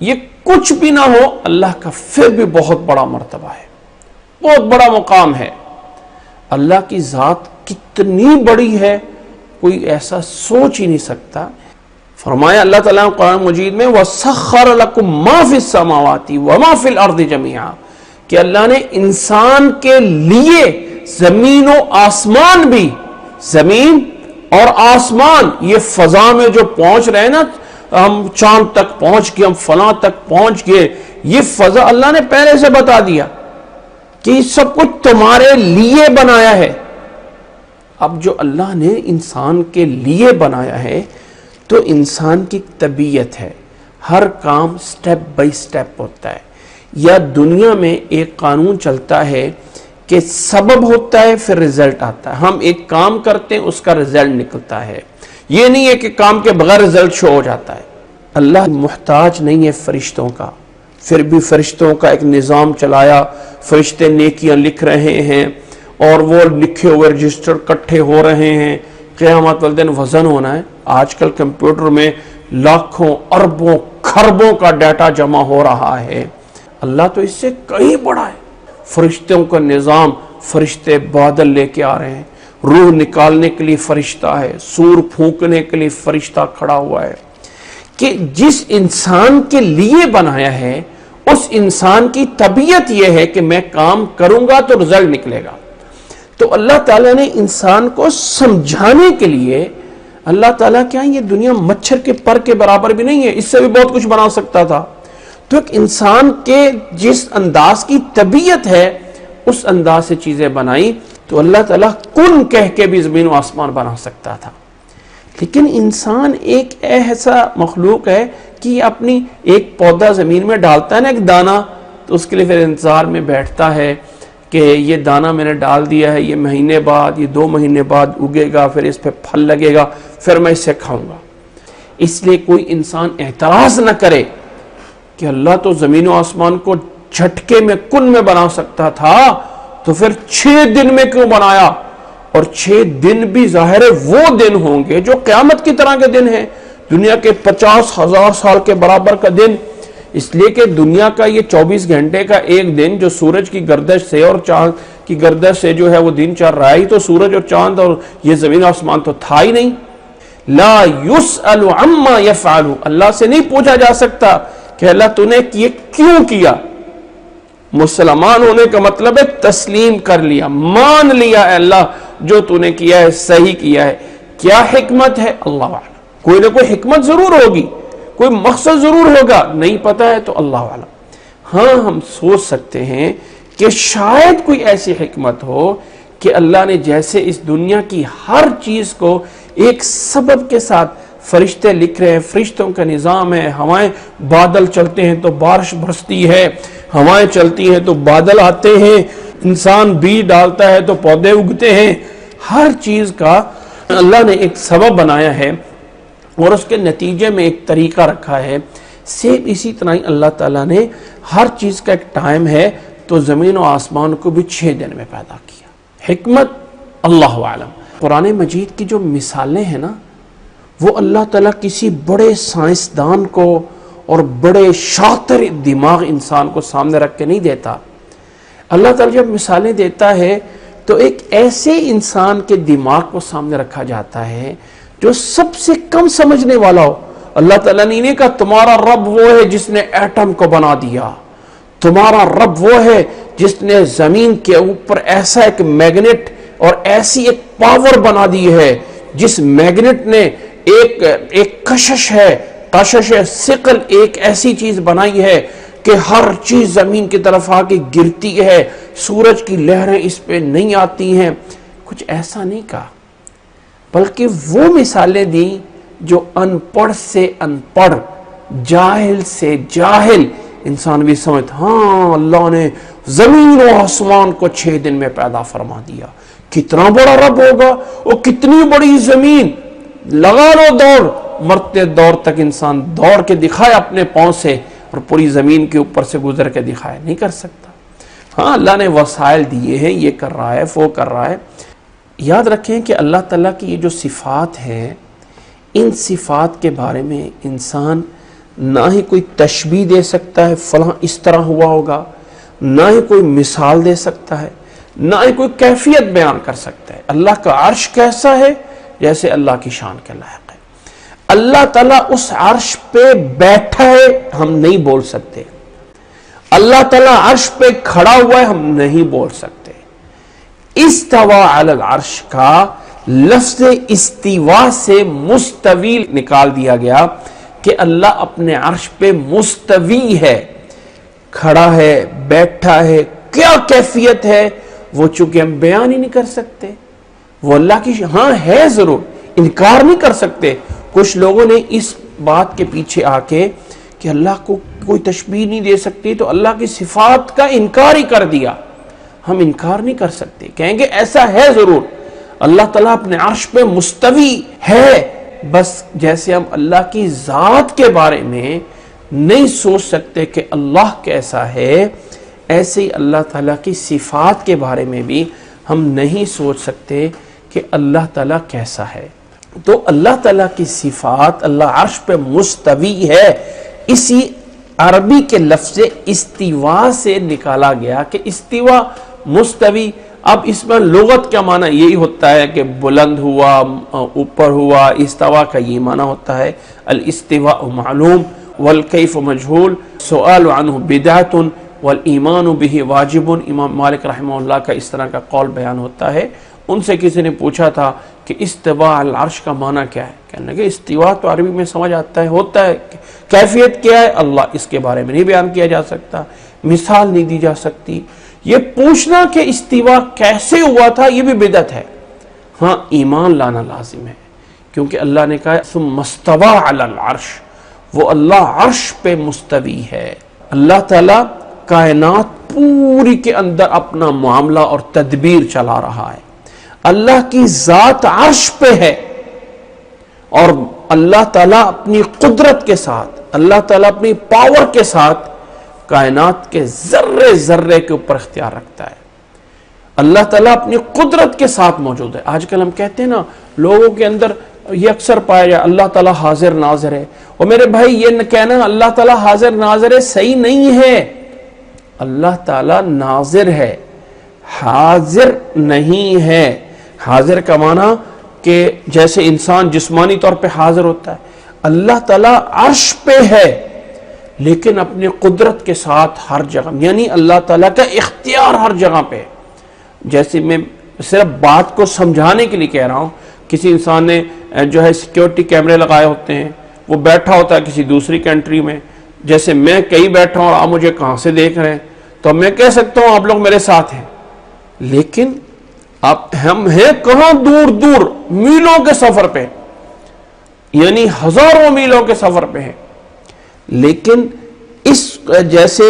یہ کچھ بھی نہ ہو اللہ کا پھر بھی بہت بڑا مرتبہ ہے، بہت بڑا مقام ہے۔ اللہ کی ذات کتنی بڑی ہے کوئی ایسا سوچ ہی نہیں سکتا۔ فرمایا اللہ تعالیٰ نے قرآن مجید میں وَسَخَّرَ لَكُم مَّا فِي السَّمَاوَاتِ وَمَا فِي الْأَرْضِ جَمِيعًا، کہ اللہ نے انسان کے لیے زمین و آسمان بھی، زمین اور آسمان، یہ فضا میں جو پہنچ رہے ہیں نا، ہم چاند تک پہنچ گئے، ہم فلاں تک پہنچ گئے، یہ فضا اللہ نے پہلے سے بتا دیا کہ یہ سب کچھ تمہارے لیے بنایا ہے۔ اب جو اللہ نے انسان کے لیے بنایا ہے تو انسان کی طبیعت ہے، ہر کام سٹیپ بائی سٹیپ ہوتا ہے۔ یا دنیا میں ایک قانون چلتا ہے کہ سبب ہوتا ہے پھر رزلٹ آتا ہے، ہم ایک کام کرتے ہیں اس کا رزلٹ نکلتا ہے، یہ نہیں ہے کہ کام کے بغیر رزلٹ شو ہو جاتا ہے۔ اللہ محتاج نہیں ہے فرشتوں کا، پھر بھی فرشتوں کا ایک نظام چلایا، فرشتے نیکیاں لکھ رہے ہیں اور وہ لکھے ہوئے رجسٹر کٹھے ہو رہے ہیں، قیامت والے دن وزن ہونا ہے۔ آج کل کمپیوٹر میں لاکھوں اربوں کھربوں کا ڈیٹا جمع ہو رہا ہے، اللہ تو اس سے کہیں بڑا ہے۔ فرشتوں کا نظام، فرشتے بادل لے کے آ رہے ہیں، روح نکالنے کے لیے فرشتہ ہے، سور پھونکنے کے لیے فرشتہ کھڑا ہوا ہے۔ کہ جس انسان کے لیے بنایا ہے اس انسان کی طبیعت یہ ہے کہ میں کام کروں گا تو رزلٹ نکلے گا۔ تو اللہ تعالیٰ نے انسان کو سمجھانے کے لیے، اللہ تعالیٰ کیا یہ دنیا مچھر کے پر کے برابر بھی نہیں ہے، اس سے بھی بہت کچھ بنا سکتا تھا۔ تو ایک انسان کے جس انداز کی طبیعت ہے اس انداز سے چیزیں بنائی، تو اللہ تعالیٰ کن کہہ کے بھی زمین و آسمان بنا سکتا تھا۔ لیکن انسان ایک ایسا مخلوق ہے کہ یہ اپنی ایک پودا زمین میں ڈالتا ہے نا ایک دانہ، تو اس کے لیے پھر انتظار میں بیٹھتا ہے کہ یہ دانہ میں نے ڈال دیا ہے، یہ مہینے بعد، یہ 2 مہینے بعد اگے گا، پھر اس پہ پھل لگے گا، پھر میں اسے کھاؤں گا۔ اس لیے کوئی انسان اعتراض نہ کرے کہ اللہ تو زمین و آسمان کو جھٹکے میں کن میں بنا سکتا تھا، تو پھر 6 دن میں کیوں بنایا؟ اور 6 دن بھی ظاہر ہے وہ دن ہوں گے جو قیامت کی طرح کے دن ہیں، دنیا کے 50,000 سال کے برابر کا دن، اس لیے کہ دنیا کا یہ 24 گھنٹے کا ایک دن جو سورج کی گردش سے اور چاند کی گردش سے جو ہے وہ دن چل رہا ہے، تو سورج اور چاند اور یہ زمین و آسمان تو تھا ہی نہیں. لا یسأل عما یفعل، اللہ سے نہیں پوچھا جا سکتا کہ اللہ تو نے یہ کیوں کیا. مسلمان ہونے کا مطلب ہے تسلیم کر لیا، مان لیا اے اللہ جو تو نے کیا ہے صحیح کیا ہے. کیا حکمت ہے اللہ اعلم، کوئی نہ کوئی حکمت ضرور ہوگی، کوئی مقصد ضرور ہوگا، نہیں پتا ہے تو اللہ اعلم. ہاں ہم سوچ سکتے ہیں کہ شاید کوئی ایسی حکمت ہو کہ اللہ نے جیسے اس دنیا کی ہر چیز کو ایک سبب کے ساتھ، فرشتے لکھ رہے ہیں، فرشتوں کا نظام ہے، ہوائیں بادل چلتے ہیں تو بارش برستی ہے، ہوائیں چلتی ہیں تو بادل آتے ہیں، انسان بیج ڈالتا ہے تو پودے اگتے ہیں. ہر چیز کا اللہ نے ایک سبب بنایا ہے اور اس کے نتیجے میں ایک طریقہ رکھا ہے. سیم اسی طرح ہی اللہ تعالیٰ نے ہر چیز کا ایک ٹائم ہے، تو زمین و آسمان کو بھی 6 دن میں پیدا کیا. حکمت اللہ عالم. قرآن مجید کی جو مثالیں ہیں نا، وہ اللہ تعالیٰ کسی بڑے سائنسدان کو اور بڑے شاطر دماغ انسان کو سامنے رکھ کے نہیں دیتا. اللہ تعالیٰ جب مثالیں دیتا ہے تو ایک ایسے انسان کے دماغ کو سامنے رکھا جاتا ہے جو سب سے کم سمجھنے والا ہو. اللہ تعالیٰ نے نہیں کہا تمہارا رب وہ ہے جس نے ایٹم کو بنا دیا، تمہارا رب وہ ہے جس نے زمین کے اوپر ایسا ایک میگنیٹ اور ایسی ایک پاور بنا دی ہے، جس میگنیٹ نے ایک کشش ثقل ایک ایسی چیز بنائی ہے کہ ہر چیز زمین کی طرف آ کے گرتی ہے، سورج کی لہریں اس پہ نہیں آتی ہیں. کچھ ایسا نہیں کہا، بلکہ وہ مثالیں دیں جو ان پڑھ سے ان پڑھ، جاہل سے جاہل انسان بھی سمجھ، ہاں اللہ نے زمین و آسمان کو 6 دن میں پیدا فرما دیا. کتنا بڑا رب ہوگا، اور کتنی بڑی زمین. لگا لو دوڑ، مرتے دور تک انسان دوڑ کے دکھائے اپنے پاؤں سے اور پوری زمین کے اوپر سے گزر کے دکھائے، نہیں کر سکتا. ہاں اللہ نے وسائل دیے ہیں، یہ کر رہا ہے وہ کر رہا ہے. یاد رکھیں کہ اللہ تعالیٰ کی یہ جو صفات ہیں، ان صفات کے بارے میں انسان نہ ہی کوئی تشبیہ دے سکتا ہے فلاں اس طرح ہوا ہوگا، نہ ہی کوئی مثال دے سکتا ہے، نہ ہی کوئی کیفیت بیان کر سکتا ہے. اللہ کا عرش کیسا ہے، جیسے اللہ کی شان کے لائق ہے. اللہ تعالیٰ اس عرش پہ بیٹھا ہے، ہم نہیں بول سکتے. اللہ تعالیٰ عرش پہ کھڑا ہوا ہے، ہم نہیں بول سکتے. استوى علی العرش کا لفظ استوا سے مستوی نکال دیا گیا کہ اللہ اپنے عرش پہ مستوی ہے، کھڑا ہے، بیٹھا ہے. کیا کیفیت ہے وہ چونکہ ہم بیان ہی نہیں کر سکتے. وہ اللہ کی ہاں ہے ضرور، انکار نہیں کر سکتے. کچھ لوگوں نے اس بات کے پیچھے آ کے کہ اللہ کو کوئی تشبیہ نہیں دے سکتی تو اللہ کی صفات کا انکار ہی کر دیا. ہم انکار نہیں کر سکتے، کہیں گے ایسا ہے ضرور. اللہ تعالیٰ اپنے عرش پہ مستوی ہے، بس جیسے ہم اللہ کی ذات کے بارے میں نہیں سوچ سکتے کہ اللہ کیسا ہے، ایسے ہی اللہ تعالیٰ کی صفات کے بارے میں بھی ہم نہیں سوچ سکتے کہ اللہ تعالیٰ کیسا ہے. تو اللہ تعالیٰ کی صفات، اللہ عرش پہ مستوی ہے، اسی عربی کے لفظ استوا سے نکالا گیا کہ استوا مستوی. اب اس میں لغت کیا معنی یہی ہوتا ہے کہ بلند ہوا، اوپر ہوا. استوا کا یہ معنی ہوتا ہے الاستواء معلوم والکیف مجہول، سؤال عنہ بدعۃ والایمان به واجب. امام مالک رحمہ اللہ کا اس طرح کا قول بیان ہوتا ہے. ان سے کسی نے پوچھا تھا کہ استوا العرش کا معنی کیا ہے، کہنے لگے استوا تو عربی میں سمجھ آتا ہے، ہوتا ہے. کیفیت کیا ہے اللہ اس کے بارے میں نہیں بیان کیا جا سکتا، مثال نہیں دی جا سکتی. یہ پوچھنا کہ استوا کیسے ہوا تھا یہ بھی بدعت ہے. ہاں ایمان لانا لازم ہے، کیونکہ اللہ نے کہا ثم استوى علی العرش، وہ اللہ عرش پہ مستوی ہے. اللہ تعالیٰ کائنات پوری کے اندر اپنا معاملہ اور تدبیر چلا رہا ہے. اللہ کی ذات عرش پہ ہے اور اللہ تعالیٰ اپنی قدرت کے ساتھ، اللہ تعالیٰ اپنی پاور کے ساتھ کائنات کے ذرے ذرے کے اوپر اختیار رکھتا ہے. اللہ تعالیٰ اپنی قدرت کے ساتھ موجود ہے. آج کل ہم کہتے ہیں نا لوگوں کے اندر یہ اکثر پایا جائے اللہ تعالیٰ حاضر ناظر ہے. اور میرے بھائی یہ کہنا اللہ تعالیٰ حاضر ناظر ہے صحیح نہیں ہے. اللہ تعالیٰ ناظر ہے، حاضر نہیں ہے. حاضر کا معنی کہ جیسے انسان جسمانی طور پہ حاضر ہوتا ہے، اللہ تعالیٰ عرش پہ ہے لیکن اپنی قدرت کے ساتھ ہر جگہ، یعنی اللہ تعالیٰ کا اختیار ہر جگہ پہ. جیسے میں صرف بات کو سمجھانے کے لیے کہہ رہا ہوں، کسی انسان نے جو ہے سیکیورٹی کیمرے لگائے ہوتے ہیں، وہ بیٹھا ہوتا ہے کسی دوسری کنٹری میں، جیسے میں کہیں بیٹھا ہوں اور آپ مجھے کہاں سے دیکھ رہے ہیں، تو میں کہہ سکتا ہوں آپ لوگ میرے ساتھ ہیں، لیکن ہم ہیں کہاں؟ دور دور میلوں کے سفر پہ، یعنی ہزاروں میلوں کے سفر پہ ہیں. لیکن اس جیسے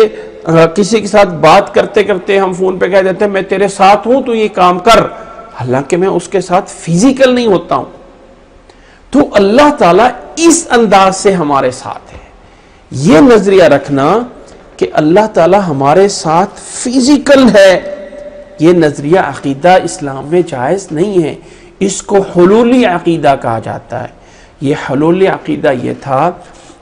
کسی کے ساتھ بات کرتے کرتے ہم فون پہ کہہ دیتے ہیں میں تیرے ساتھ ہوں تو یہ کام کر، حالانکہ میں اس کے ساتھ فزیکل نہیں ہوتا ہوں. تو اللہ تعالیٰ اس انداز سے ہمارے ساتھ ہے. یہ نظریہ رکھنا کہ اللہ تعالیٰ ہمارے ساتھ فزیکل ہے، یہ نظریہ عقیدہ اسلام میں جائز نہیں ہے. اس کو حلولی عقیدہ کہا جاتا ہے. یہ حلولی عقیدہ یہ تھا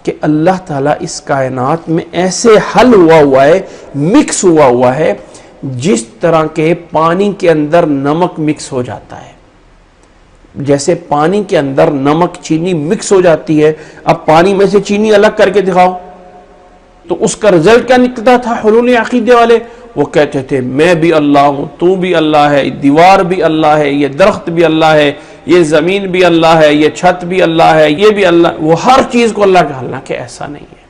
کہ اللہ تعالیٰ اس کائنات میں ایسے حل ہوا ہے، مکس ہوا ہے، جس طرح کے پانی کے اندر نمک مکس ہو جاتا ہے. جیسے پانی کے اندر نمک چینی مکس ہو جاتی ہے، اب پانی میں سے چینی الگ کر کے دکھاؤ تو اس کا رزلٹ کیا نکلتا تھا؟ حلول عقیدے والے وہ کہتے تھے میں بھی اللہ ہوں، تو بھی اللہ ہے، دیوار بھی اللہ ہے، یہ درخت بھی اللہ ہے، یہ زمین بھی اللہ ہے، یہ چھت بھی اللہ ہے، یہ بھی اللہ، وہ ہر چیز کو اللہ کا. حالانکہ ایسا نہیں ہے،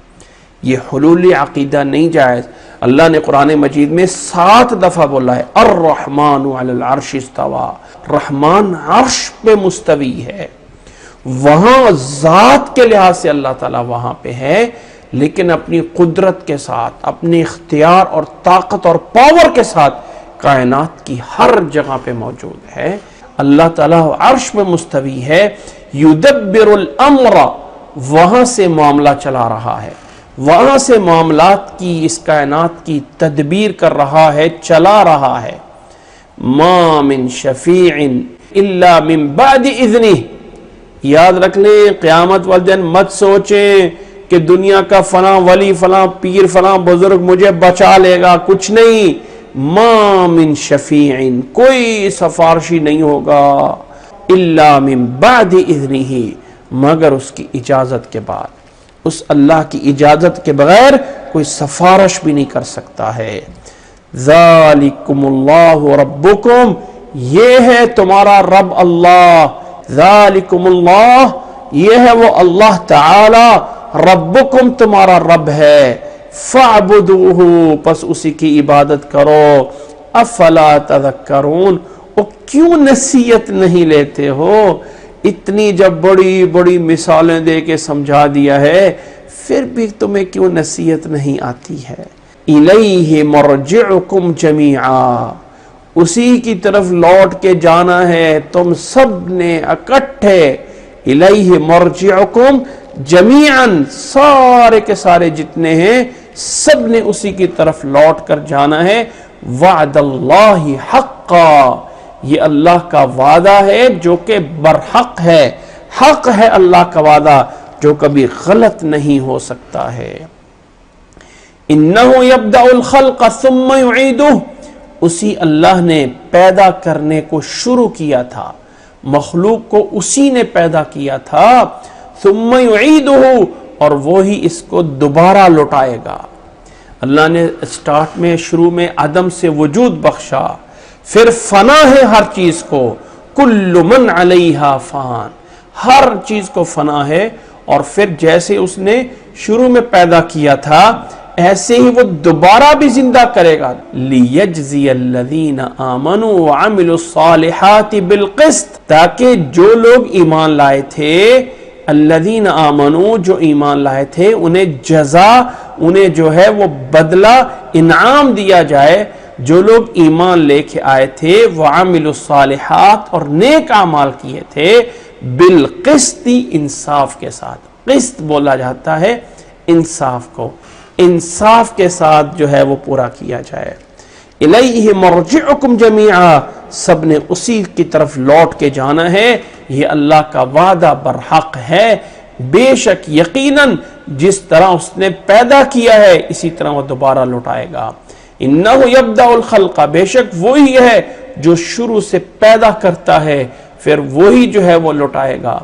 یہ حلول عقیدہ نہیں جائز. اللہ نے قرآن مجید میں 7 دفعہ بولا ہے الرحمن علی العرش استوى، رحمان عرش پہ مستوی ہے. وہاں ذات کے لحاظ سے اللہ تعالیٰ وہاں پہ ہے، لیکن اپنی قدرت کے ساتھ، اپنے اختیار اور طاقت اور پاور کے ساتھ کائنات کی ہر جگہ پہ موجود ہے. اللہ تعالیٰ عرش پہ مستوی ہے. یدبر الامر، وہاں سے معاملہ چلا رہا ہے، وہاں سے معاملات کی، اس کائنات کی تدبیر کر رہا ہے، چلا رہا ہے. ما من شفیع الا من بعد اذنہ. یاد رکھ لیں قیامت والے دن مت سوچیں کہ دنیا کا فلاں ولی، فلاں پیر، فلاں بزرگ مجھے بچا لے گا، کچھ نہیں. ما من شفیع، کوئی سفارشی نہیں ہوگا، الا من بعد اذنہ، مگر اس کی اجازت کے بعد. اس اللہ کی اجازت کے بغیر کوئی سفارش بھی نہیں کر سکتا ہے. ذالکم اللہ ربکم، یہ ہے تمہارا رب اللہ. ذالکم اللہ، یہ ہے وہ اللہ تعالی، ربکم تمہارا رب ہے. فاعبدوہ، پس اسی کی عبادت کرو. افلا تذکرون، وہ کیوں نصیحت نہیں لیتے ہو؟ اتنی جب بڑی بڑی مثالیں دے کے سمجھا دیا ہے پھر بھی تمہیں کیوں نصیحت نہیں آتی ہے؟ الیہ مرجعکم جمیعا، اسی کی طرف لوٹ کے جانا ہے تم سب نے اکٹھے. الیہ مرجعکم جمیعاً، سارے کے سارے جتنے ہیں سب نے اسی کی طرف لوٹ کر جانا ہے. وعد اللہ حقا، یہ اللہ کا وعدہ ہے جو کہ برحق ہے، حق ہے اللہ کا وعدہ جو کبھی غلط نہیں ہو سکتا ہے. انہ یبدأ الخلق ثم یعیدہ، اسی اللہ نے پیدا کرنے کو شروع کیا تھا، مخلوق کو اسی نے پیدا کیا تھا. ثم یعیدہ، اور وہی اس کو دوبارہ لوٹائے گا. اللہ نے سٹارٹ میں، شروع میں عدم سے وجود بخشا، پھر فنا ہے ہر چیز کو. کل من علیہا فان، ہر چیز کو فنا ہے. اور پھر جیسے اس نے شروع میں پیدا کیا تھا ایسے ہی وہ دوبارہ بھی زندہ کرے گا. لیجزی الذین آمنوا وعملوا الصالحات بالقسط، تاکہ جو لوگ ایمان لائے تھے، الذین آمنوا، جو ایمان لائے تھے، انہیں جزا، انہیں جو ہے وہ بدلہ، انعام دیا جائے. جو لوگ ایمان لے کے آئے تھے، وعملوا الصالحات، اور نیک اعمال کیے تھے، بالقسط، انصاف کے ساتھ. قسط بولا جاتا ہے انصاف کو، انصاف کے ساتھ جو ہے وہ پورا کیا جائے. الیہ مرجعکم جمیعا سب نے اسی کی طرف لوٹ کے جانا ہے. یہ اللہ کا وعدہ برحق ہے. بے شک یقیناً جس طرح اس نے پیدا کیا ہے اسی طرح وہ دوبارہ لوٹائے گا. انہ یبدأ الخلق، بے شک وہی ہے جو شروع سے پیدا کرتا ہے پھر وہی جو ہے وہ لوٹائے گا.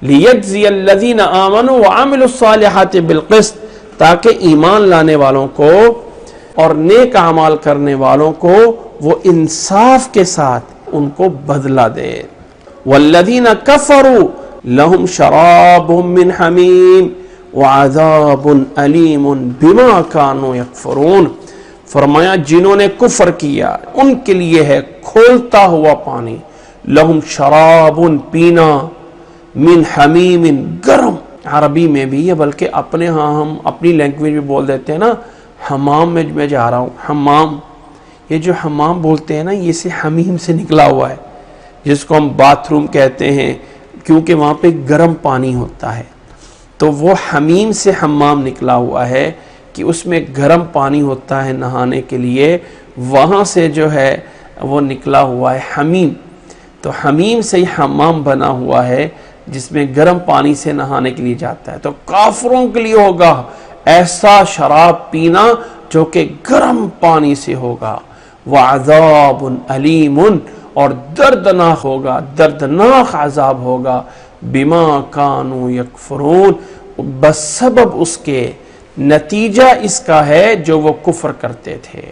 لیجزی الذین آمنوا وعملوا الصالحات بالقسط، تاکہ ایمان لانے والوں کو اور نیک اعمال کرنے والوں کو وہ انصاف کے ساتھ ان کو بدلہ دے. والذین کفروا لہم شراب من حمیم وعذاب علیم بما کانوا یکفرون. فرمایا جنہوں نے کفر کیا ان کے لیے ہے کھولتا ہوا پانی، لہم شراب پینا، من حمیم گرم. عربی میں بھی ہے، بلکہ اپنے ہاں ہم اپنی لینگویج میں بول دیتے ہیں نا، حمام میں جا رہا ہوں. حمام، یہ جو حمام بولتے ہیں نا یہ سے حمیم سے نکلا ہوا ہے، جس کو ہم باتھ روم کہتے ہیں کیونکہ وہاں پہ گرم پانی ہوتا ہے. تو وہ حمیم سے حمام نکلا ہوا ہے کہ اس میں گرم پانی ہوتا ہے نہانے کے لیے، وہاں سے جو ہے وہ نکلا ہوا ہے حمیم. تو حمیم سے ہی حمام بنا ہوا ہے جس میں گرم پانی سے نہانے کے لیے جاتا ہے. تو کافروں کے لیے ہوگا ایسا شراب پینا جو کہ گرم پانی سے ہوگا. وعذاب علیم، اور دردناک ہوگا، دردناک عذاب ہوگا. بما کانوا یکفرون، بس سبب اس کے، نتیجہ اس کا ہے جو وہ کفر کرتے تھے.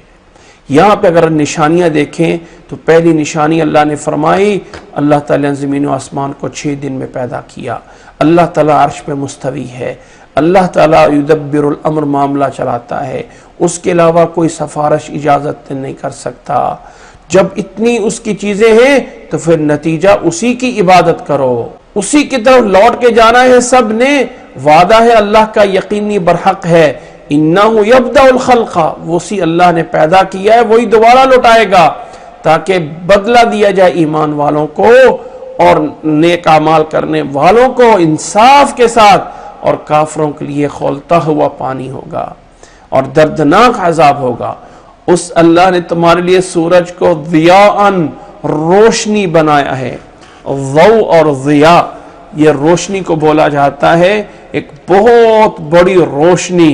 یہاں پہ اگر نشانیاں دیکھیں تو پہلی نشانی اللہ نے فرمائی، اللہ تعالیٰ نے زمین و آسمان کو 6 دن میں پیدا کیا. اللہ تعالیٰ عرش پہ مستوی ہے. اللہ تعالیٰ یدبر الامر، معاملہ چلاتا ہے. اس کے علاوہ کوئی سفارش اجازت نہیں کر سکتا. جب اتنی اس کی چیزیں ہیں تو پھر نتیجہ اسی کی عبادت کرو، اسی کی طرف لوٹ کے جانا ہے. سب نے وعدہ ہے اللہ کا یقینی برحق ہے. انہ یبدأ الخلق، وہی اللہ نے پیدا کیا ہے وہی دوبارہ لوٹائے گا، تاکہ بدلہ دیا جائے ایمان والوں کو اور نیک اعمال کرنے والوں کو انصاف کے ساتھ، اور کافروں کے لیے کھولتا ہوا پانی ہوگا اور دردناک عذاب ہوگا. اس اللہ نے تمہارے لیے سورج کو ضیاءً، روشنی بنایا ہے. ضوء اور ضیاء یہ روشنی کو بولا جاتا ہے، ایک بہت بڑی روشنی.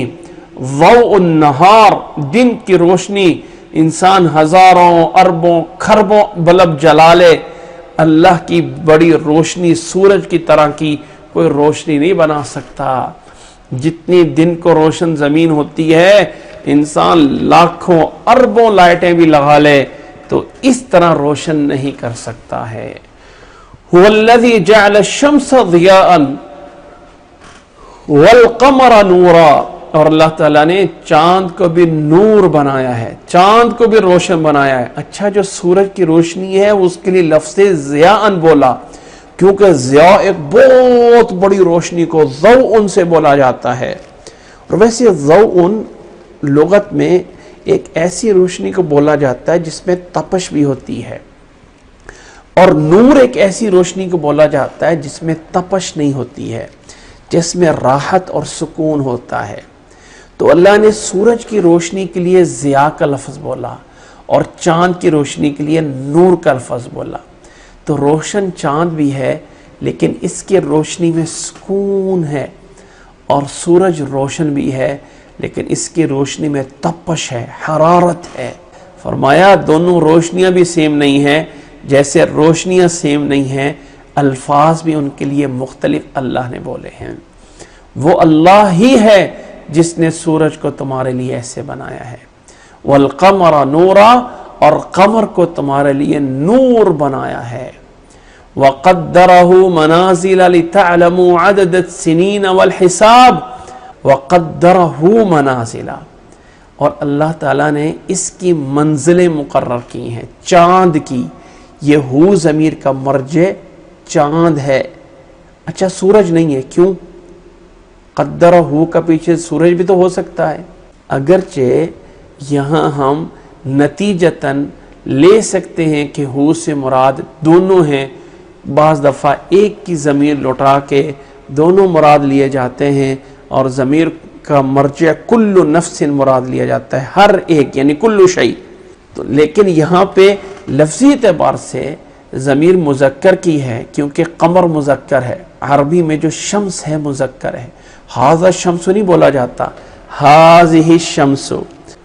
ضوء النہار، دن کی روشنی، انسان ہزاروں اربوں کھربوں بلب جلا لے، اللہ کی بڑی روشنی سورج کی طرح کی کوئی روشنی نہیں بنا سکتا. جتنی دن کو روشن زمین ہوتی ہے، انسان لاکھوں اربوں لائٹیں بھی لگا لے تو اس طرح روشن نہیں کر سکتا ہے. هو الذي جعل الشمس ضياء والقمر نورا، اور اللہ تعالیٰ نے چاند کو بھی نور بنایا ہے، چاند کو بھی روشن بنایا ہے. اچھا جو سورج کی روشنی ہے اس کے لیے لفظ ضیاء بولا، کیونکہ ضیاء ایک بہت بڑی روشنی کو ضوء سے بولا جاتا ہے. اور ویسے ضوء لغت میں ایک ایسی روشنی کو بولا جاتا ہے جس میں تپش بھی ہوتی ہے، اور نور ایک ایسی روشنی کو بولا جاتا ہے جس میں تپش نہیں ہوتی ہے، جس میں راحت اور سکون ہوتا ہے. تو اللہ نے سورج کی روشنی کے لیے ضیاء کا لفظ بولا اور چاند کی روشنی کے لیے نور کا لفظ بولا. تو روشن چاند بھی ہے لیکن اس کی روشنی میں سکون ہے، اور سورج روشن بھی ہے لیکن اس کی روشنی میں تپش ہے، حرارت ہے. فرمایا دونوں روشنیاں بھی سیم نہیں ہیں، جیسے روشنیاں سیم نہیں ہیں الفاظ بھی ان کے لیے مختلف اللہ نے بولے ہیں. وہ اللہ ہی ہے جس نے سورج کو تمہارے لیے ایسے بنایا ہے. والقمر نورا، اور قمر کو تمہارے لیے نور بنایا ہے. وَقَدَّرَهُ مَنَازِلَ لِتَعْلَمُوا عَدَدَ السِّنِينَ وَالْحِسَابِ وَقَدَّرَهُ مَنَازِلَ، اور اللہ تعالیٰ نے اس کی منزلیں مقرر کی ہیں. چاند کی، یہ ہو ضمیر کا مرجع چاند ہے. اچھا سورج نہیں ہے، کیوں؟ قدرہ کا پیچھے سورج بھی تو ہو سکتا ہے. اگرچہ یہاں ہم نتیجتاً لے سکتے ہیں کہ ہو سے مراد دونوں ہیں، بعض دفعہ ایک کی ضمیر لوٹا کے دونوں مراد لیے جاتے ہیں، اور ضمیر کا مرجع کل نفس مراد لیا جاتا ہے، ہر ایک، یعنی کل شیء. تو لیکن یہاں پہ لفظی اعتبار سے ضمیر مذکر کی ہے کیونکہ قمر مذکر ہے، عربی میں جو شمس ہے مذکر ہے، ھذا الشمس نہیں بولا جاتا، ھذہ الشمس۔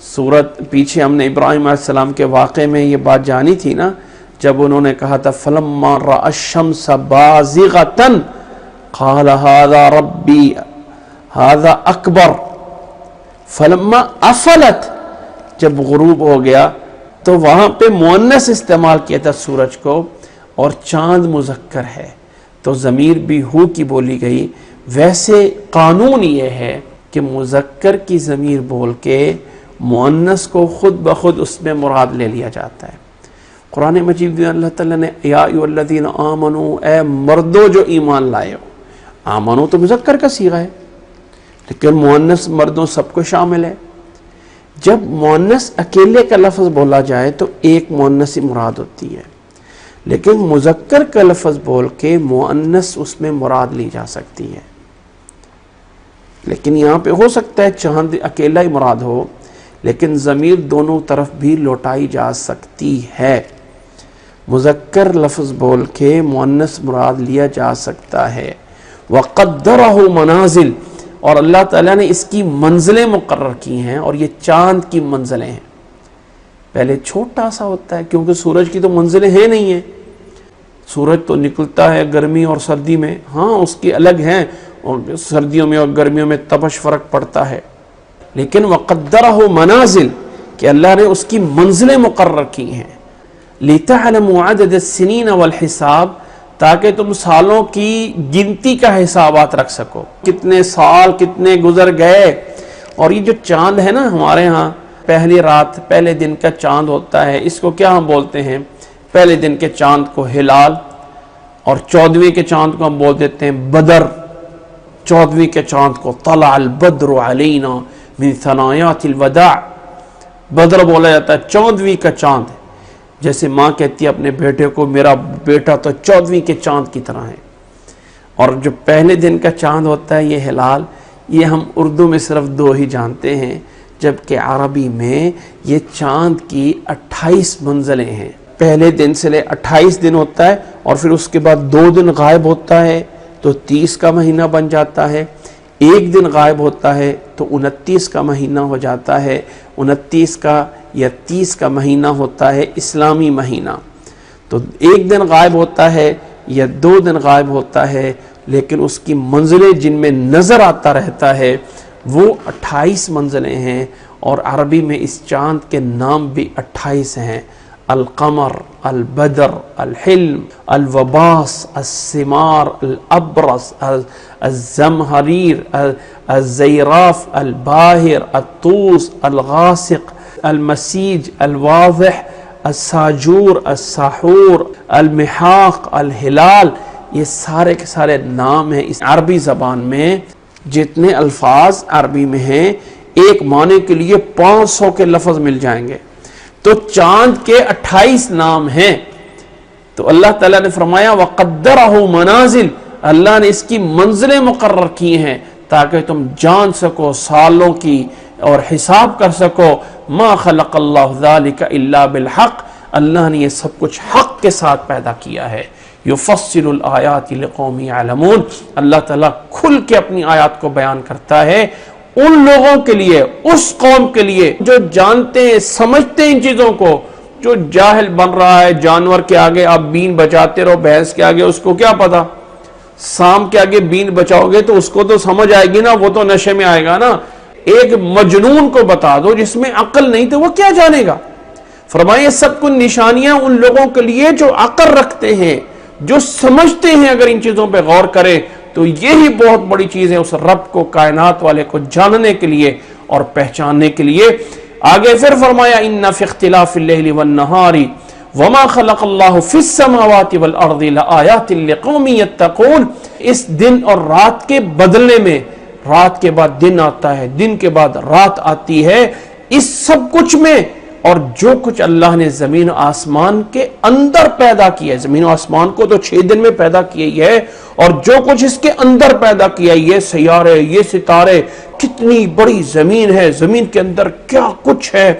سورت پیچھے ہم نے ابراہیم علیہ السلام کے واقعے میں یہ بات جانی تھی نا، جب انہوں نے کہا تھا فلما رأى الشمس بازغۃ قال ھذا ربی ھذا اکبر، فلما افلت، جب غروب ہو گیا تو وہاں پہ مؤنث استعمال کیا تھا سورج کو، اور چاند مذکر ہے تو ضمیر بھی ہو کی بولی گئی۔ ویسے قانون یہ ہے کہ مذکر کی ضمیر بول کے مؤنث کو خود بخود اس میں مراد لے لیا جاتا ہے۔ قرآن مجید میں اللہ تعالیٰ نے یا ایھا الذین آمنو، اے مردو جو ایمان لائے ہو، آمنو تو مذکر کا صیغہ ہے لیکن مؤنث مردوں سب کو شامل ہے۔ جب مؤنث اکیلے کا لفظ بولا جائے تو ایک مؤنث ہی مراد ہوتی ہے، لیکن مذکر کا لفظ بول کے مؤنث اس میں مراد لی جا سکتی ہے۔ لیکن یہاں پہ ہو سکتا ہے چاند اکیلا ہی مراد ہو، لیکن ضمیر دونوں طرف بھی لوٹائی جا سکتی ہے۔ مذکر لفظ بول کے مؤنث مراد لیا جا سکتا ہے۔ وَقَدَّرَهُ مَنَازِلَ، اور اللہ تعالیٰ نے اس کی منزلیں مقرر کی ہیں، اور یہ چاند کی منزلیں ہیں۔ پہلے چھوٹا سا ہوتا ہے کیونکہ سورج کی تو منزلیں ہیں نہیں ہیں، سورج تو نکلتا ہے گرمی اور سردی میں، ہاں اس کی الگ ہیں، اور سردیوں میں اور گرمیوں میں تپش فرق پڑتا ہے، لیکن وَقَدَّرَهُ مَنَازِلَ کہ اللہ نے اس کی منزلیں مقرر کی ہیں۔ لِتَعْلَمُوا عَدَدَ السِّنِينَ وَالْحِسَابَ، تاکہ تم سالوں کی گنتی کا حسابات رکھ سکو، کتنے سال کتنے گزر گئے۔ اور یہ جو چاند ہے نا ہمارے ہاں، پہلی رات پہلے دن کا چاند ہوتا ہے، اس کو کیا ہم بولتے ہیں؟ پہلے دن کے چاند کو ہلال، اور 14ویں کے چاند کو ہم بول دیتے ہیں بدر، 14ویں کے چاند کو طلع البدر علینا من ثنایات الوداع، بدر بولا جاتا ہے 14ویں کا چاند، جیسے ماں کہتی ہے اپنے بیٹے کو میرا بیٹا تو 14ویں کے چاند کی طرح ہے۔ اور جو پہلے دن کا چاند ہوتا ہے یہ ہلال، یہ ہم اردو میں صرف 2 ہی جانتے ہیں، جبکہ عربی میں یہ چاند کی 28 منزلیں ہیں۔ پہلے دن سے لے 28 دن ہوتا ہے، اور پھر اس کے بعد 2 دن غائب ہوتا ہے تو 30 کا مہینہ بن جاتا ہے، 1 دن غائب ہوتا ہے تو 29 کا مہینہ ہو جاتا ہے، 29 کا یا 30 کا مہینہ ہوتا ہے اسلامی مہینہ۔ تو 1 دن غائب ہوتا ہے یا 2 دن غائب ہوتا ہے، لیکن اس کی منزلیں جن میں نظر آتا رہتا ہے وہ 28 منزلیں ہیں، اور عربی میں اس چاند کے نام بھی 28 ہیں: القمر، البدر، الحلم، الوباس، الثمار، الابرص، الزمہریر، الزیراف، الباہر، الطوس، الغاسق، المسیج، الواضح، الساجور، الساحور، المحاق، الہلال۔ یہ سارے کے سارے نام ہیں اس عربی زبان میں۔ جتنے الفاظ عربی میں ہیں ایک معنی کے لیے 500 کے لفظ مل جائیں گے، تو چاند کے 28 نام ہیں۔ تو اللہ تعالیٰ نے فرمایا وَقَدَّرَهُ مَنَازِلَ، اللہ نے اس کی منزلیں مقرر کی ہیں تاکہ تم جان سکو سالوں کی اور حساب کر سکو۔ ما خلق اللہ ذالک الا بالحق، اللہ نے یہ سب کچھ حق کے ساتھ پیدا کیا ہے۔ یفصل الآیات لقوم یعلمون، اللہ تعالیٰ کھل کے اپنی آیات کو بیان کرتا ہے ان لوگوں کے لیے، اس قوم کے لیے جو جانتے ہیں سمجھتے ہیں ان چیزوں کو۔ جو جاہل بن رہا ہے جانور کے آگے آپ بین بچاتے رہو، بھینس کے آگے اس کو کیا پتا، سام کے آگے بین بچاؤ گے تو اس کو تو سمجھ آئے گی نا، وہ تو نشے میں آئے گا نا۔ ایک مجنون کو بتا دو جس میں عقل نہیں تو وہ کیا جانے گا۔ فرمائے سب کچھ نشانیاں ان لوگوں کے لیے جو عقل رکھتے ہیں، جو سمجھتے ہیں، اگر ان چیزوں پہ غور کرے تو یہی بہت بڑی چیز ہے اس رب کو، کائنات والے کو جاننے کے لیے اور پہچاننے کے لیے۔ آگے پھر فرمایا ان فی اختلاف اللیل والنہار وما خلق اللہ فی السماوات والارض لآیات لقوم یتقون، اس دن اور رات کے بدلنے میں رات کے بعد دن آتا ہے، دن کے بعد رات آتی ہے، اس سب کچھ میں اور جو کچھ اللہ نے زمین و آسمان کے اندر پیدا کیا ہے، زمین و آسمان کو تو 6 دن میں پیدا کیا ہی ہے، اور جو کچھ اس کے اندر پیدا کیا، یہ سیارے، یہ ستارے، کتنی بڑی زمین ہے، زمین کے اندر کیا کچھ ہے،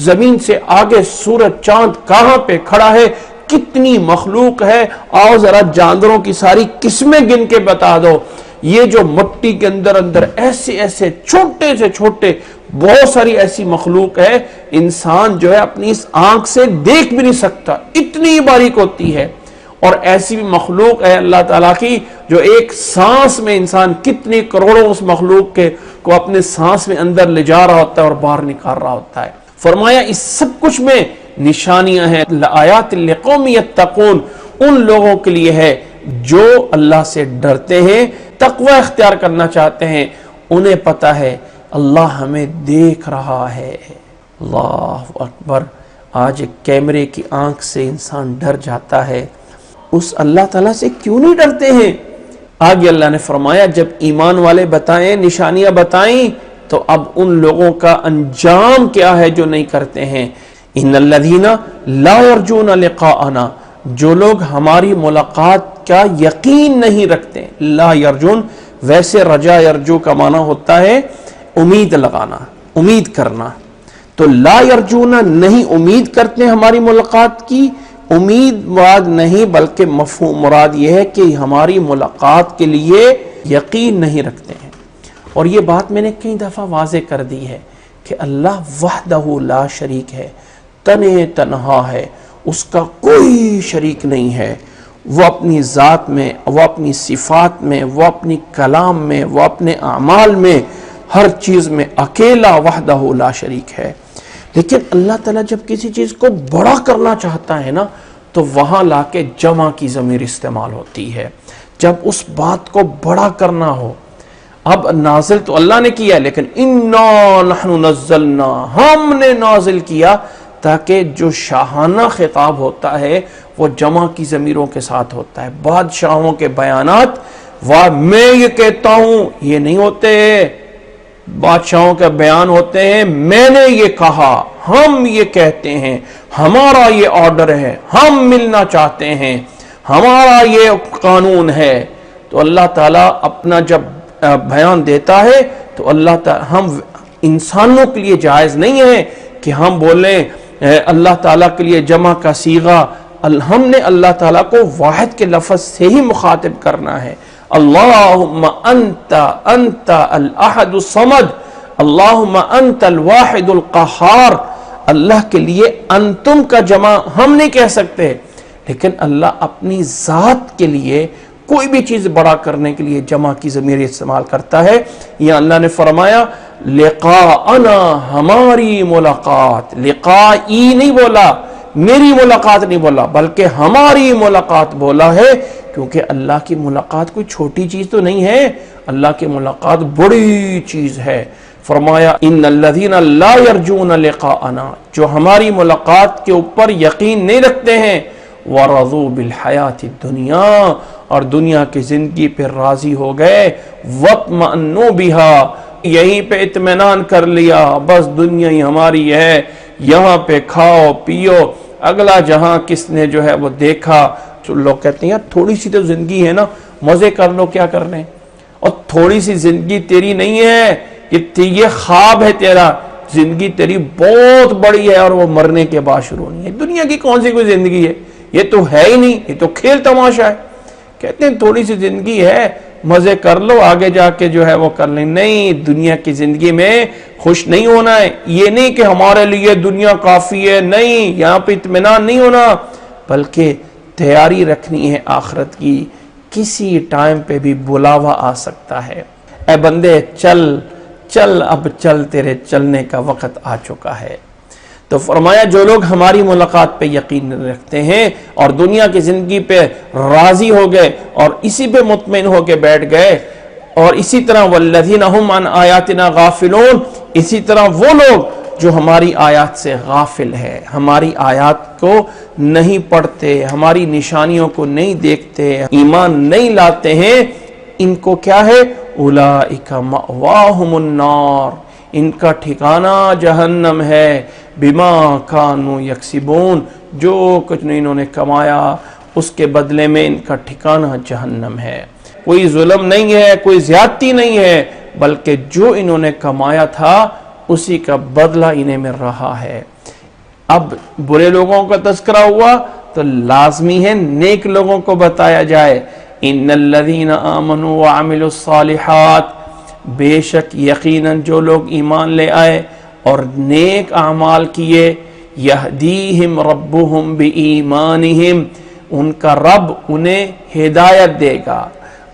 زمین سے آگے سورج چاند کہاں پہ کھڑا ہے، کتنی مخلوق ہے، آؤ ذرا جانوروں کی ساری قسمیں گن کے بتا دو۔ یہ جو مٹی کے اندر ایسے ایسے چھوٹے سے چھوٹے بہت ساری ایسی مخلوق ہے، انسان جو ہے اپنی اس آنکھ سے دیکھ بھی نہیں سکتا، اتنی باریک ہوتی ہے۔ اور ایسی بھی مخلوق ہے اللہ تعالیٰ کی جو ایک سانس میں انسان کتنی کروڑوں اس مخلوق کے کو اپنے سانس میں اندر لے جا رہا ہوتا ہے اور باہر نکال رہا ہوتا ہے۔ فرمایا اس سب کچھ میں نشانیاں ہیں، لآیات لقوم یتقون، ان لوگوں کے لیے ہے جو اللہ سے ڈرتے ہیں، تقوی اختیار کرنا چاہتے ہیں، انہیں پتہ ہے اللہ ہمیں دیکھ رہا ہے۔ اللہ اکبر، آج ایک کیمرے کی آنکھ سے انسان ڈر جاتا ہے، اس اللہ تعالیٰ سے کیوں نہیں ڈرتے ہیں؟ آگے اللہ نے فرمایا جب ایمان والے بتائیں، نشانیاں بتائیں، تو اب ان لوگوں کا انجام کیا ہے جو نہیں کرتے ہیں۔ ان الذین لا یرجون لقاءنا، جو لوگ ہماری ملاقات کا یقین نہیں رکھتے، لا یرجون، ویسے رجا یرجو کا معنی ہوتا ہے امید لگانا، امید کرنا، تو لا یرجون نہیں امید کرتے ہماری ملاقات کی، امید مراد نہیں بلکہ مفہوم مراد یہ ہے کہ ہماری ملاقات کے لیے یقین نہیں رکھتے ہیں۔ اور یہ بات میں نے کئی دفعہ واضح کر دی ہے کہ اللہ وحدہ لا شریک ہے، تنہا ہے، اس کا کوئی شریک نہیں ہے، وہ اپنی ذات میں، وہ اپنی صفات میں، وہ اپنی کلام میں، وہ اپنے اعمال میں، ہر چیز میں اکیلا وحدہ لا شریک ہے۔ لیکن اللہ تعالیٰ جب کسی چیز کو بڑا کرنا چاہتا ہے نا تو وہاں لا کے جمع کی ضمیر استعمال ہوتی ہے، جب اس بات کو بڑا کرنا ہو۔ اب نازل تو اللہ نے کیا لیکن انا نحن نزلنا، ہم نے نازل کیا، تاکہ جو شاہانہ خطاب ہوتا ہے وہ جمع کی ضمیروں کے ساتھ ہوتا ہے۔ بادشاہوں کے بیانات میں یہ کہتا ہوں یہ نہیں ہوتے، بادشاہوں کے بیان ہوتے ہیں میں نے یہ کہا، ہم یہ کہتے ہیں، ہمارا یہ آرڈر ہے، ہم ملنا چاہتے ہیں، ہمارا یہ قانون ہے۔ تو اللہ تعالیٰ اپنا جب بیان دیتا ہے تو اللہ تعالیٰ، ہم انسانوں کے لیے جائز نہیں ہے کہ ہم بولیں اللہ تعالیٰ کے لیے جمع کا صیغہ، ہم نے اللہ تعالیٰ کو واحد کے لفظ سے ہی مخاطب کرنا ہے۔ اللہم انت الاحد الصمد، اللہم انت الواحد القہار، اللہ کے لیے انتم کا جمع ہم نہیں کہہ سکتے، لیکن اللہ اپنی ذات کے لیے کوئی بھی چیز بڑا کرنے کے لیے جمع کی ضمیر استعمال کرتا ہے۔ یا اللہ نے فرمایا لقاءنا، ہماری ملاقات، لقائی نہیں بولا، میری ملاقات نہیں بولا، بلکہ ہماری ملاقات بولا ہے، کیونکہ اللہ کی ملاقات کوئی چھوٹی چیز تو نہیں ہے، اللہ کی ملاقات بڑی چیز ہے۔ فرمایا ان الذین لا یرجون لقاءنا، جو ہماری ملاقات کے اوپر یقین نہیں رکھتے ہیں، ورضوا بالحیات الدنیا، اور دنیا کی زندگی پہ راضی ہو گئے، واطمئنوا بها، یہیں پہ اطمینان کر لیا، بس دنیا ہی ہماری ہے، یہاں پہ کھاؤ پیو، اگلا جہاں کس نے جو ہے وہ دیکھا۔ جو لوگ کہتے ہیں یار تھوڑی سی تو زندگی ہے نا، مزے کر لو، کیا کرنے، اور تھوڑی سی زندگی تیری نہیں ہے، یہ خواب ہے تیرا، زندگی تیری بہت بڑی ہے اور وہ مرنے کے بعد شروع نہیں ہے۔ دنیا کی کون سی کوئی زندگی ہے، یہ تو ہے ہی نہیں، یہ تو کھیل تماشا ہے۔ کہتے ہیں تھوڑی سی زندگی ہے، مزے کر لو، آگے جا کے جو ہے وہ کر لیں۔ نہیں، دنیا کی زندگی میں خوش نہیں ہونا ہے، یہ نہیں کہ ہمارے لیے دنیا کافی ہے، نہیں، یہاں پہ اطمینان نہیں ہونا، بلکہ تیاری رکھنی ہے آخرت کی، کسی ٹائم پہ بھی بلاوا آ سکتا ہے۔ اے بندے چل چل، اب چل، تیرے چلنے کا وقت آ چکا ہے۔ تو فرمایا جو لوگ ہماری ملاقات پہ یقین رکھتے ہیں اور دنیا کی زندگی پہ راضی ہو گئے اور اسی پہ مطمئن ہو کے بیٹھ گئے، اور اسی طرح والذین ہم عن آیاتنا غافلون، اسی طرح وہ لوگ جو ہماری آیات سے غافل ہے، ہماری آیات کو نہیں پڑھتے، ہماری نشانیوں کو نہیں دیکھتے، ایمان نہیں لاتے ہیں، ان کو کیا ہے؟ اولئک مأواہم النار، ان کا ٹھکانہ جہنم ہے، بما کانوا یکسبون، جو کچھ انہوں نے کمایا اس کے بدلے میں ان کا ٹھکانہ جہنم ہے۔ کوئی ظلم نہیں ہے، کوئی زیادتی نہیں ہے، بلکہ جو انہوں نے کمایا تھا اسی کا بدلہ انہیں مل رہا ہے۔ اب برے لوگوں کا تذکرہ ہوا تو لازمی ہے نیک لوگوں کو بتایا جائے۔ ان الذین آمنوا وعملوا الصالحات، بے شک یقیناً جو لوگ ایمان لے آئے اور نیک اعمال کیے، یہدیہم ربہم بایمانہم، ان کا رب انہیں ہدایت دے گا،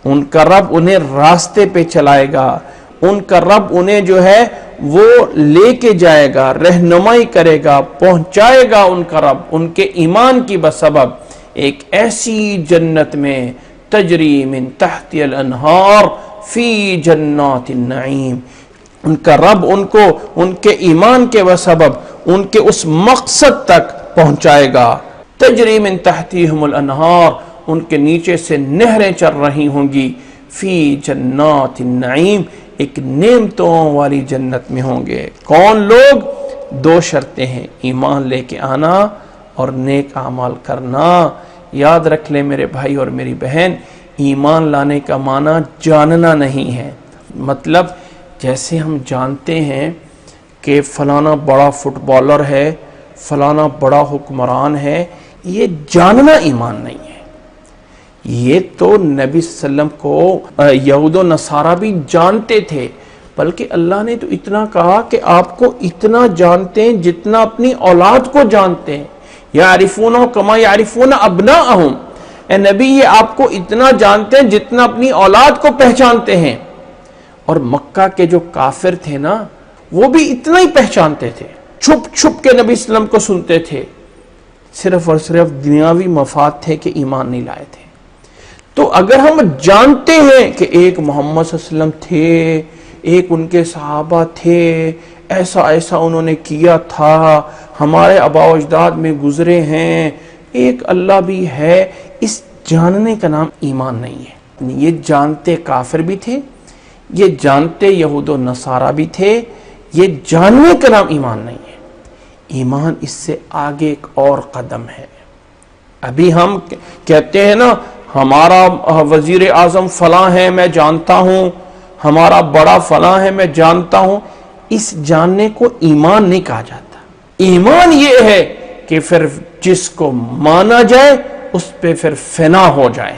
ان کا رب انہیں راستے پہ چلائے گا، ان کا رب انہیں جو ہے وہ لے کے جائے گا، رہنمائی کرے گا، پہنچائے گا ان کا رب ان کے ایمان کی بسبب ایک ایسی جنت میں تجری من تحت الانہار فی جنات النعیم۔ ان کا رب ان کو ان کے ایمان کے بسبب ان کے اس مقصد تک پہنچائے گا۔ تجری من تحتہم الانہار، ان کے نیچے سے نہریں چل رہی ہوں گی، فی جنات النعیم، ایک نعمتوں والی جنت میں ہوں گے۔ کون لوگ؟ دو شرطیں ہیں، ایمان لے کے آنا اور نیک اعمال کرنا۔ یاد رکھ لیں میرے بھائی اور میری بہن، ایمان لانے کا معنی جاننا نہیں ہے۔ مطلب جیسے ہم جانتے ہیں کہ فلانا بڑا فٹ بالر ہے، فلانا بڑا حکمران ہے، یہ جاننا ایمان نہیں ہے۔ یہ تو نبی صلی اللہ علیہ وسلم کو یہود و نصارہ بھی جانتے تھے، بلکہ اللہ نے تو اتنا کہا کہ آپ کو اتنا جانتے ہیں جتنا اپنی اولاد کو جانتے ہیں۔ یعرفون کما یعرفون ابناءہم، اے نبی یہ آپ کو اتنا جانتے ہیں جتنا اپنی اولاد کو پہچانتے ہیں۔ اور مکہ کے جو کافر تھے نا، وہ بھی اتنا ہی پہچانتے تھے، چھپ چھپ کے نبی صلی اللہ علیہ وسلم کو سنتے تھے، صرف اور صرف دنیاوی مفاد تھے کہ ایمان نہیں لائے تھے۔ تو اگر ہم جانتے ہیں کہ ایک محمد صلی اللہ علیہ وسلم تھے، ایک ان کے صحابہ تھے، ایسا ایسا انہوں نے کیا تھا، ہمارے آباء و اجداد میں گزرے ہیں، ایک اللہ بھی ہے، اس جاننے کا نام ایمان نہیں ہے۔ یہ جانتے کافر بھی تھے، یہ جانتے یہود و نصارہ بھی تھے، یہ جاننے کا نام ایمان نہیں ہے۔ ایمان اس سے آگے ایک اور قدم ہے۔ ابھی ہم کہتے ہیں نا ہمارا وزیر اعظم فلاں ہے میں جانتا ہوں، ہمارا بڑا فلاں ہے میں جانتا ہوں، اس جاننے کو ایمان نہیں کہا جاتا۔ ایمان یہ ہے کہ پھر جس کو مانا جائے اس پہ پھر فنا ہو جائے۔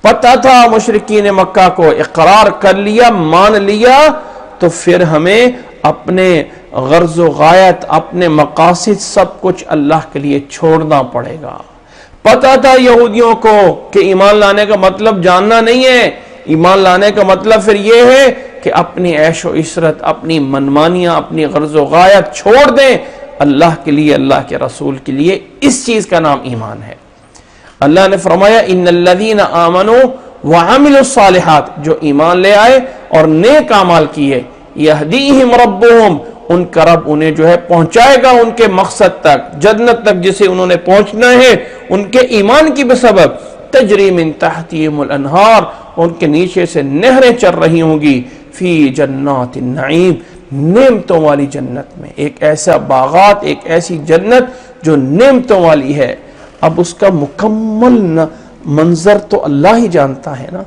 پتہ تھا مشرکین مکہ کو، اقرار کر لیا، مان لیا، تو پھر ہمیں اپنے غرض و غایت، اپنے مقاصد سب کچھ اللہ کے لیے چھوڑنا پڑے گا۔ پتہ تھا یہودیوں کو کہ ایمان لانے کا مطلب جاننا نہیں ہے، ایمان لانے کا مطلب پھر یہ ہے کہ اپنی عیش و عشرت، اپنی منمانیاں، اپنی غرض و غایت چھوڑ دیں اللہ کے لیے، اللہ کے رسول کے لیے۔ اس چیز کا نام ایمان ہے۔ اللہ نے فرمایا ان الذین آمنوا وعملوا الصالحات، جو ایمان لے آئے اور نیک اعمال کیے، یہدیہم ربہم، ان کا رب انہیں جو ہے پہنچائے گا ان کے مقصد تک، جنت تک جسے انہوں نے پہنچنا ہے، ان کے ایمان کی بسبب تجری من تحتہم الانہار، ان کے نیچے سے نہریں چل رہی ہوں گی، فی جنات النعیم، نعمتوں والی جنت میں، ایک ایسا باغات، ایک ایسی جنت جو نعمتوں والی ہے۔ اب اس کا مکمل منظر تو اللہ ہی جانتا ہے نا۔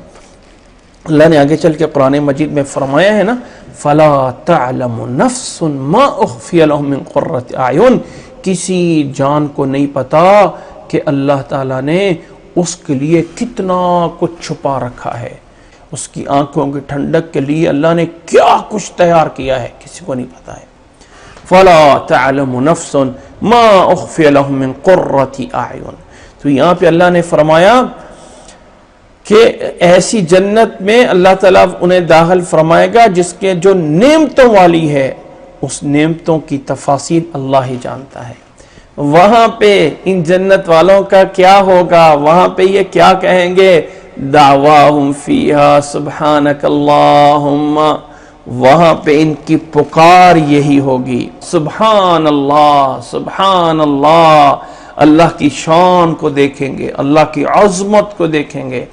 اللہ نے آگے چل کے قرآن مجید میں فرمایا ہے نا، فَلَا تَعْلَمُ نَفْسٌ مَا أُخْفِيَ لَهُم مِّن قُرَّةِ أَعْيُن، کسی جان کو نہیں پتا کہ اللہ تعالیٰ نے اس کے لیے کتنا کچھ چھپا رکھا ہے، اس کی آنکھوں کی ٹھنڈک کے لیے اللہ نے کیا کچھ تیار کیا ہے، کسی کو نہیں پتا ہے۔ فَلَا تَعْلَمُ نَفْسٌ مَا أُخْفِيَ لَهُم مِّن قُرَّةِ أَعْيُن، تو یہاں پہ اللہ نے فرمایا کہ ایسی جنت میں اللہ تعالیٰ انہیں داخل فرمائے گا جس کے جو نعمتوں والی ہے، اس نعمتوں کی تفاصیل اللہ ہی جانتا ہے۔ وہاں پہ ان جنت والوں کا کیا ہوگا، وہاں پہ یہ کیا کہیں گے، دعواہم فیہا سبحانک اللہم، وہاں پہ ان کی پکار یہی ہوگی، سبحان اللہ سبحان اللہ، اللہ کی شان کو دیکھیں گے، اللہ کی عظمت کو دیکھیں گے،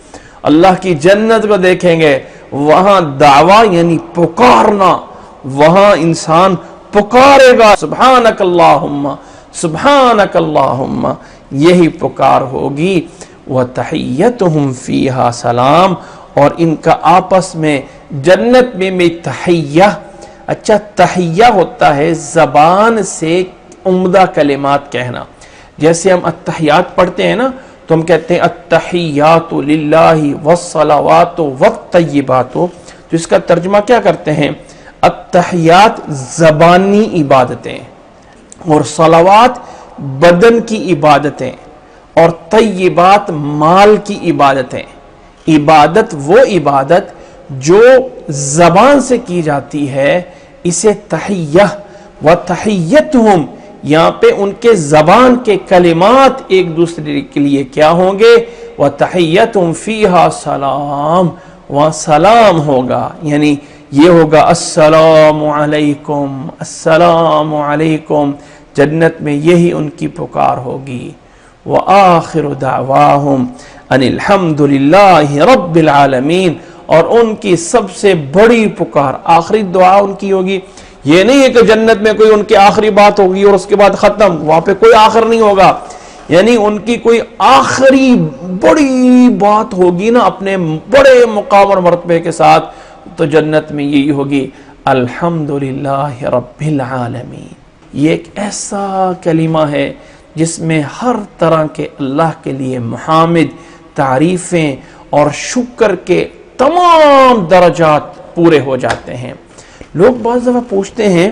اللہ کی جنت کو دیکھیں گے۔ وہاں دعویٰ یعنی پکارنا، وہاں انسان پکارے گا سبحانک اللہم سبحانک اللہم، یہی پکار ہوگی۔ وَتَحِيَّتُهُمْ فِيهَا سلام، اور ان کا آپس میں جنت میں تحیہ، اچھا تحیہ ہوتا ہے زبان سے عمدہ کلمات کہنا، جیسے ہم التحیات پڑھتے ہیں نا تو ہم کہتے ہیں التحیات للہ والصلوات والطیبات، تو اس کا ترجمہ کیا کرتے ہیں؟ التحیات زبانی عبادتیں، اور صلوات بدن کی عبادتیں، اور طیبات مال کی عبادتیں۔ عبادت وہ عبادت جو زبان سے کی جاتی ہے اسے تحیہ، وَتَحِيَّتُهُمْ، یہاں پہ ان کے زبان کے کلمات ایک دوسرے کے لیے کیا ہوں گے؟ وَتَحِيَّتُهُمْ فِيهَا سلام، وہاں سلام ہوگا، یعنی یہ ہوگا السلام علیکم السلام علیکم، جنت میں یہی ان کی پکار ہوگی۔ وآخر دعواہم ان الحمد للہ رب العالمین، اور ان کی سب سے بڑی پکار، آخری دعا ان کی ہوگی۔ یہ نہیں ہے کہ جنت میں کوئی ان کی آخری بات ہوگی اور اس کے بعد ختم، وہاں پہ کوئی آخر نہیں ہوگا، یعنی ان کی کوئی آخری بڑی بات ہوگی نا اپنے بڑے مقام اور مرتبے کے ساتھ، تو جنت میں یہی ہوگی الحمدللہ رب العالمین۔ یہ ایک ایسا کلمہ ہے جس میں ہر طرح کے اللہ کے لیے محامد، تعریفیں اور شکر کے تمام درجات پورے ہو جاتے ہیں۔ لوگ بعض دفعہ پوچھتے ہیں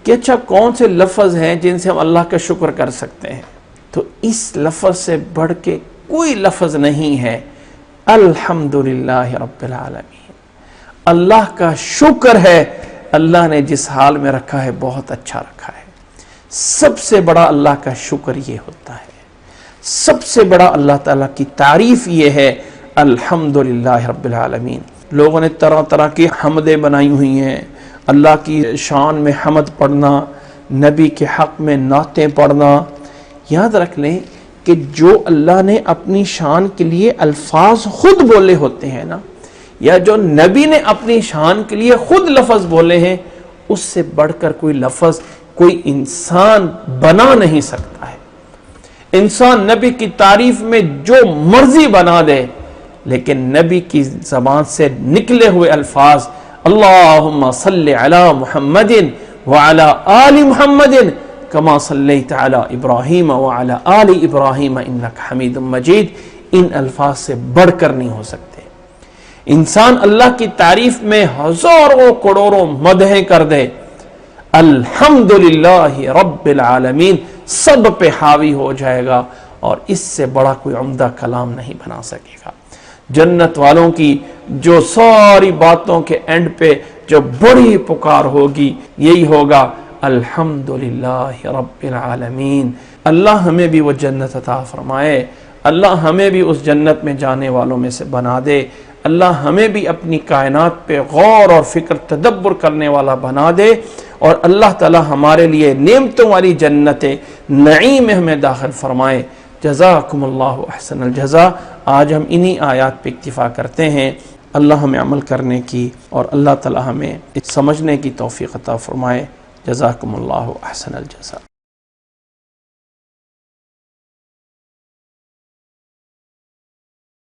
کہ اچھا کون سے لفظ ہیں جن سے ہم اللہ کا شکر کر سکتے ہیں؟ تو اس لفظ سے بڑھ کے کوئی لفظ نہیں ہے، الحمدللہ رب العالمین۔ اللہ کا شکر ہے، اللہ نے جس حال میں رکھا ہے بہت اچھا رکھا ہے۔ سب سے بڑا اللہ کا شکر یہ ہوتا ہے، سب سے بڑا اللہ تعالیٰ کی تعریف یہ ہے الحمدللہ رب العالمین۔ لوگوں نے طرح طرح کی حمدیں بنائی ہوئی ہیں، اللہ کی شان میں حمد پڑھنا، نبی کے حق میں نعتیں پڑھنا۔ یاد رکھ لیں کہ جو اللہ نے اپنی شان کے لیے الفاظ خود بولے ہوتے ہیں نا، یا جو نبی نے اپنی شان کے لیے خود لفظ بولے ہیں، اس سے بڑھ کر کوئی لفظ کوئی انسان بنا نہیں سکتا ہے۔ انسان نبی کی تعریف میں جو مرضی بنا دے، لیکن نبی کی زبان سے نکلے ہوئے الفاظ اللہم صلی علی محمد وعلی آل محمد کما صلیت علی ابراہیم وعلی آل ابراہیم انک حمید مجید، ان الفاظ سے بڑھ کر نہیں ہو سکتے۔ انسان اللہ کی تعریف میں ہزاروں کروڑوں مدحیں کر دے، الحمدللہ رب العالمین سب پہ حاوی ہو جائے گا، اور اس سے بڑا کوئی عمدہ کلام نہیں بنا سکے گا۔ جنت والوں کی جو ساری باتوں کے اینڈ پہ جو بڑی پکار ہوگی یہی ہوگا الحمدللہ رب العالمین۔ اللہ ہمیں بھی وہ جنت عطا فرمائے، اللہ ہمیں بھی اس جنت میں جانے والوں میں سے بنا دے، اللہ ہمیں بھی اپنی کائنات پہ غور اور فکر تدبر کرنے والا بنا دے، اور اللہ تعالی ہمارے لیے نعمتوں والی جنت نعیم میں ہمیں داخل فرمائے۔ جزاکم اللہ احسن الجزا۔ آج ہم انہی آیات پہ اکتفا کرتے ہیں۔ اللہ ہمیں عمل کرنے کی اور اللہ تعالی ہمیں سمجھنے کی توفیق عطا فرمائے۔ جزاکم اللہ احسن الجزا۔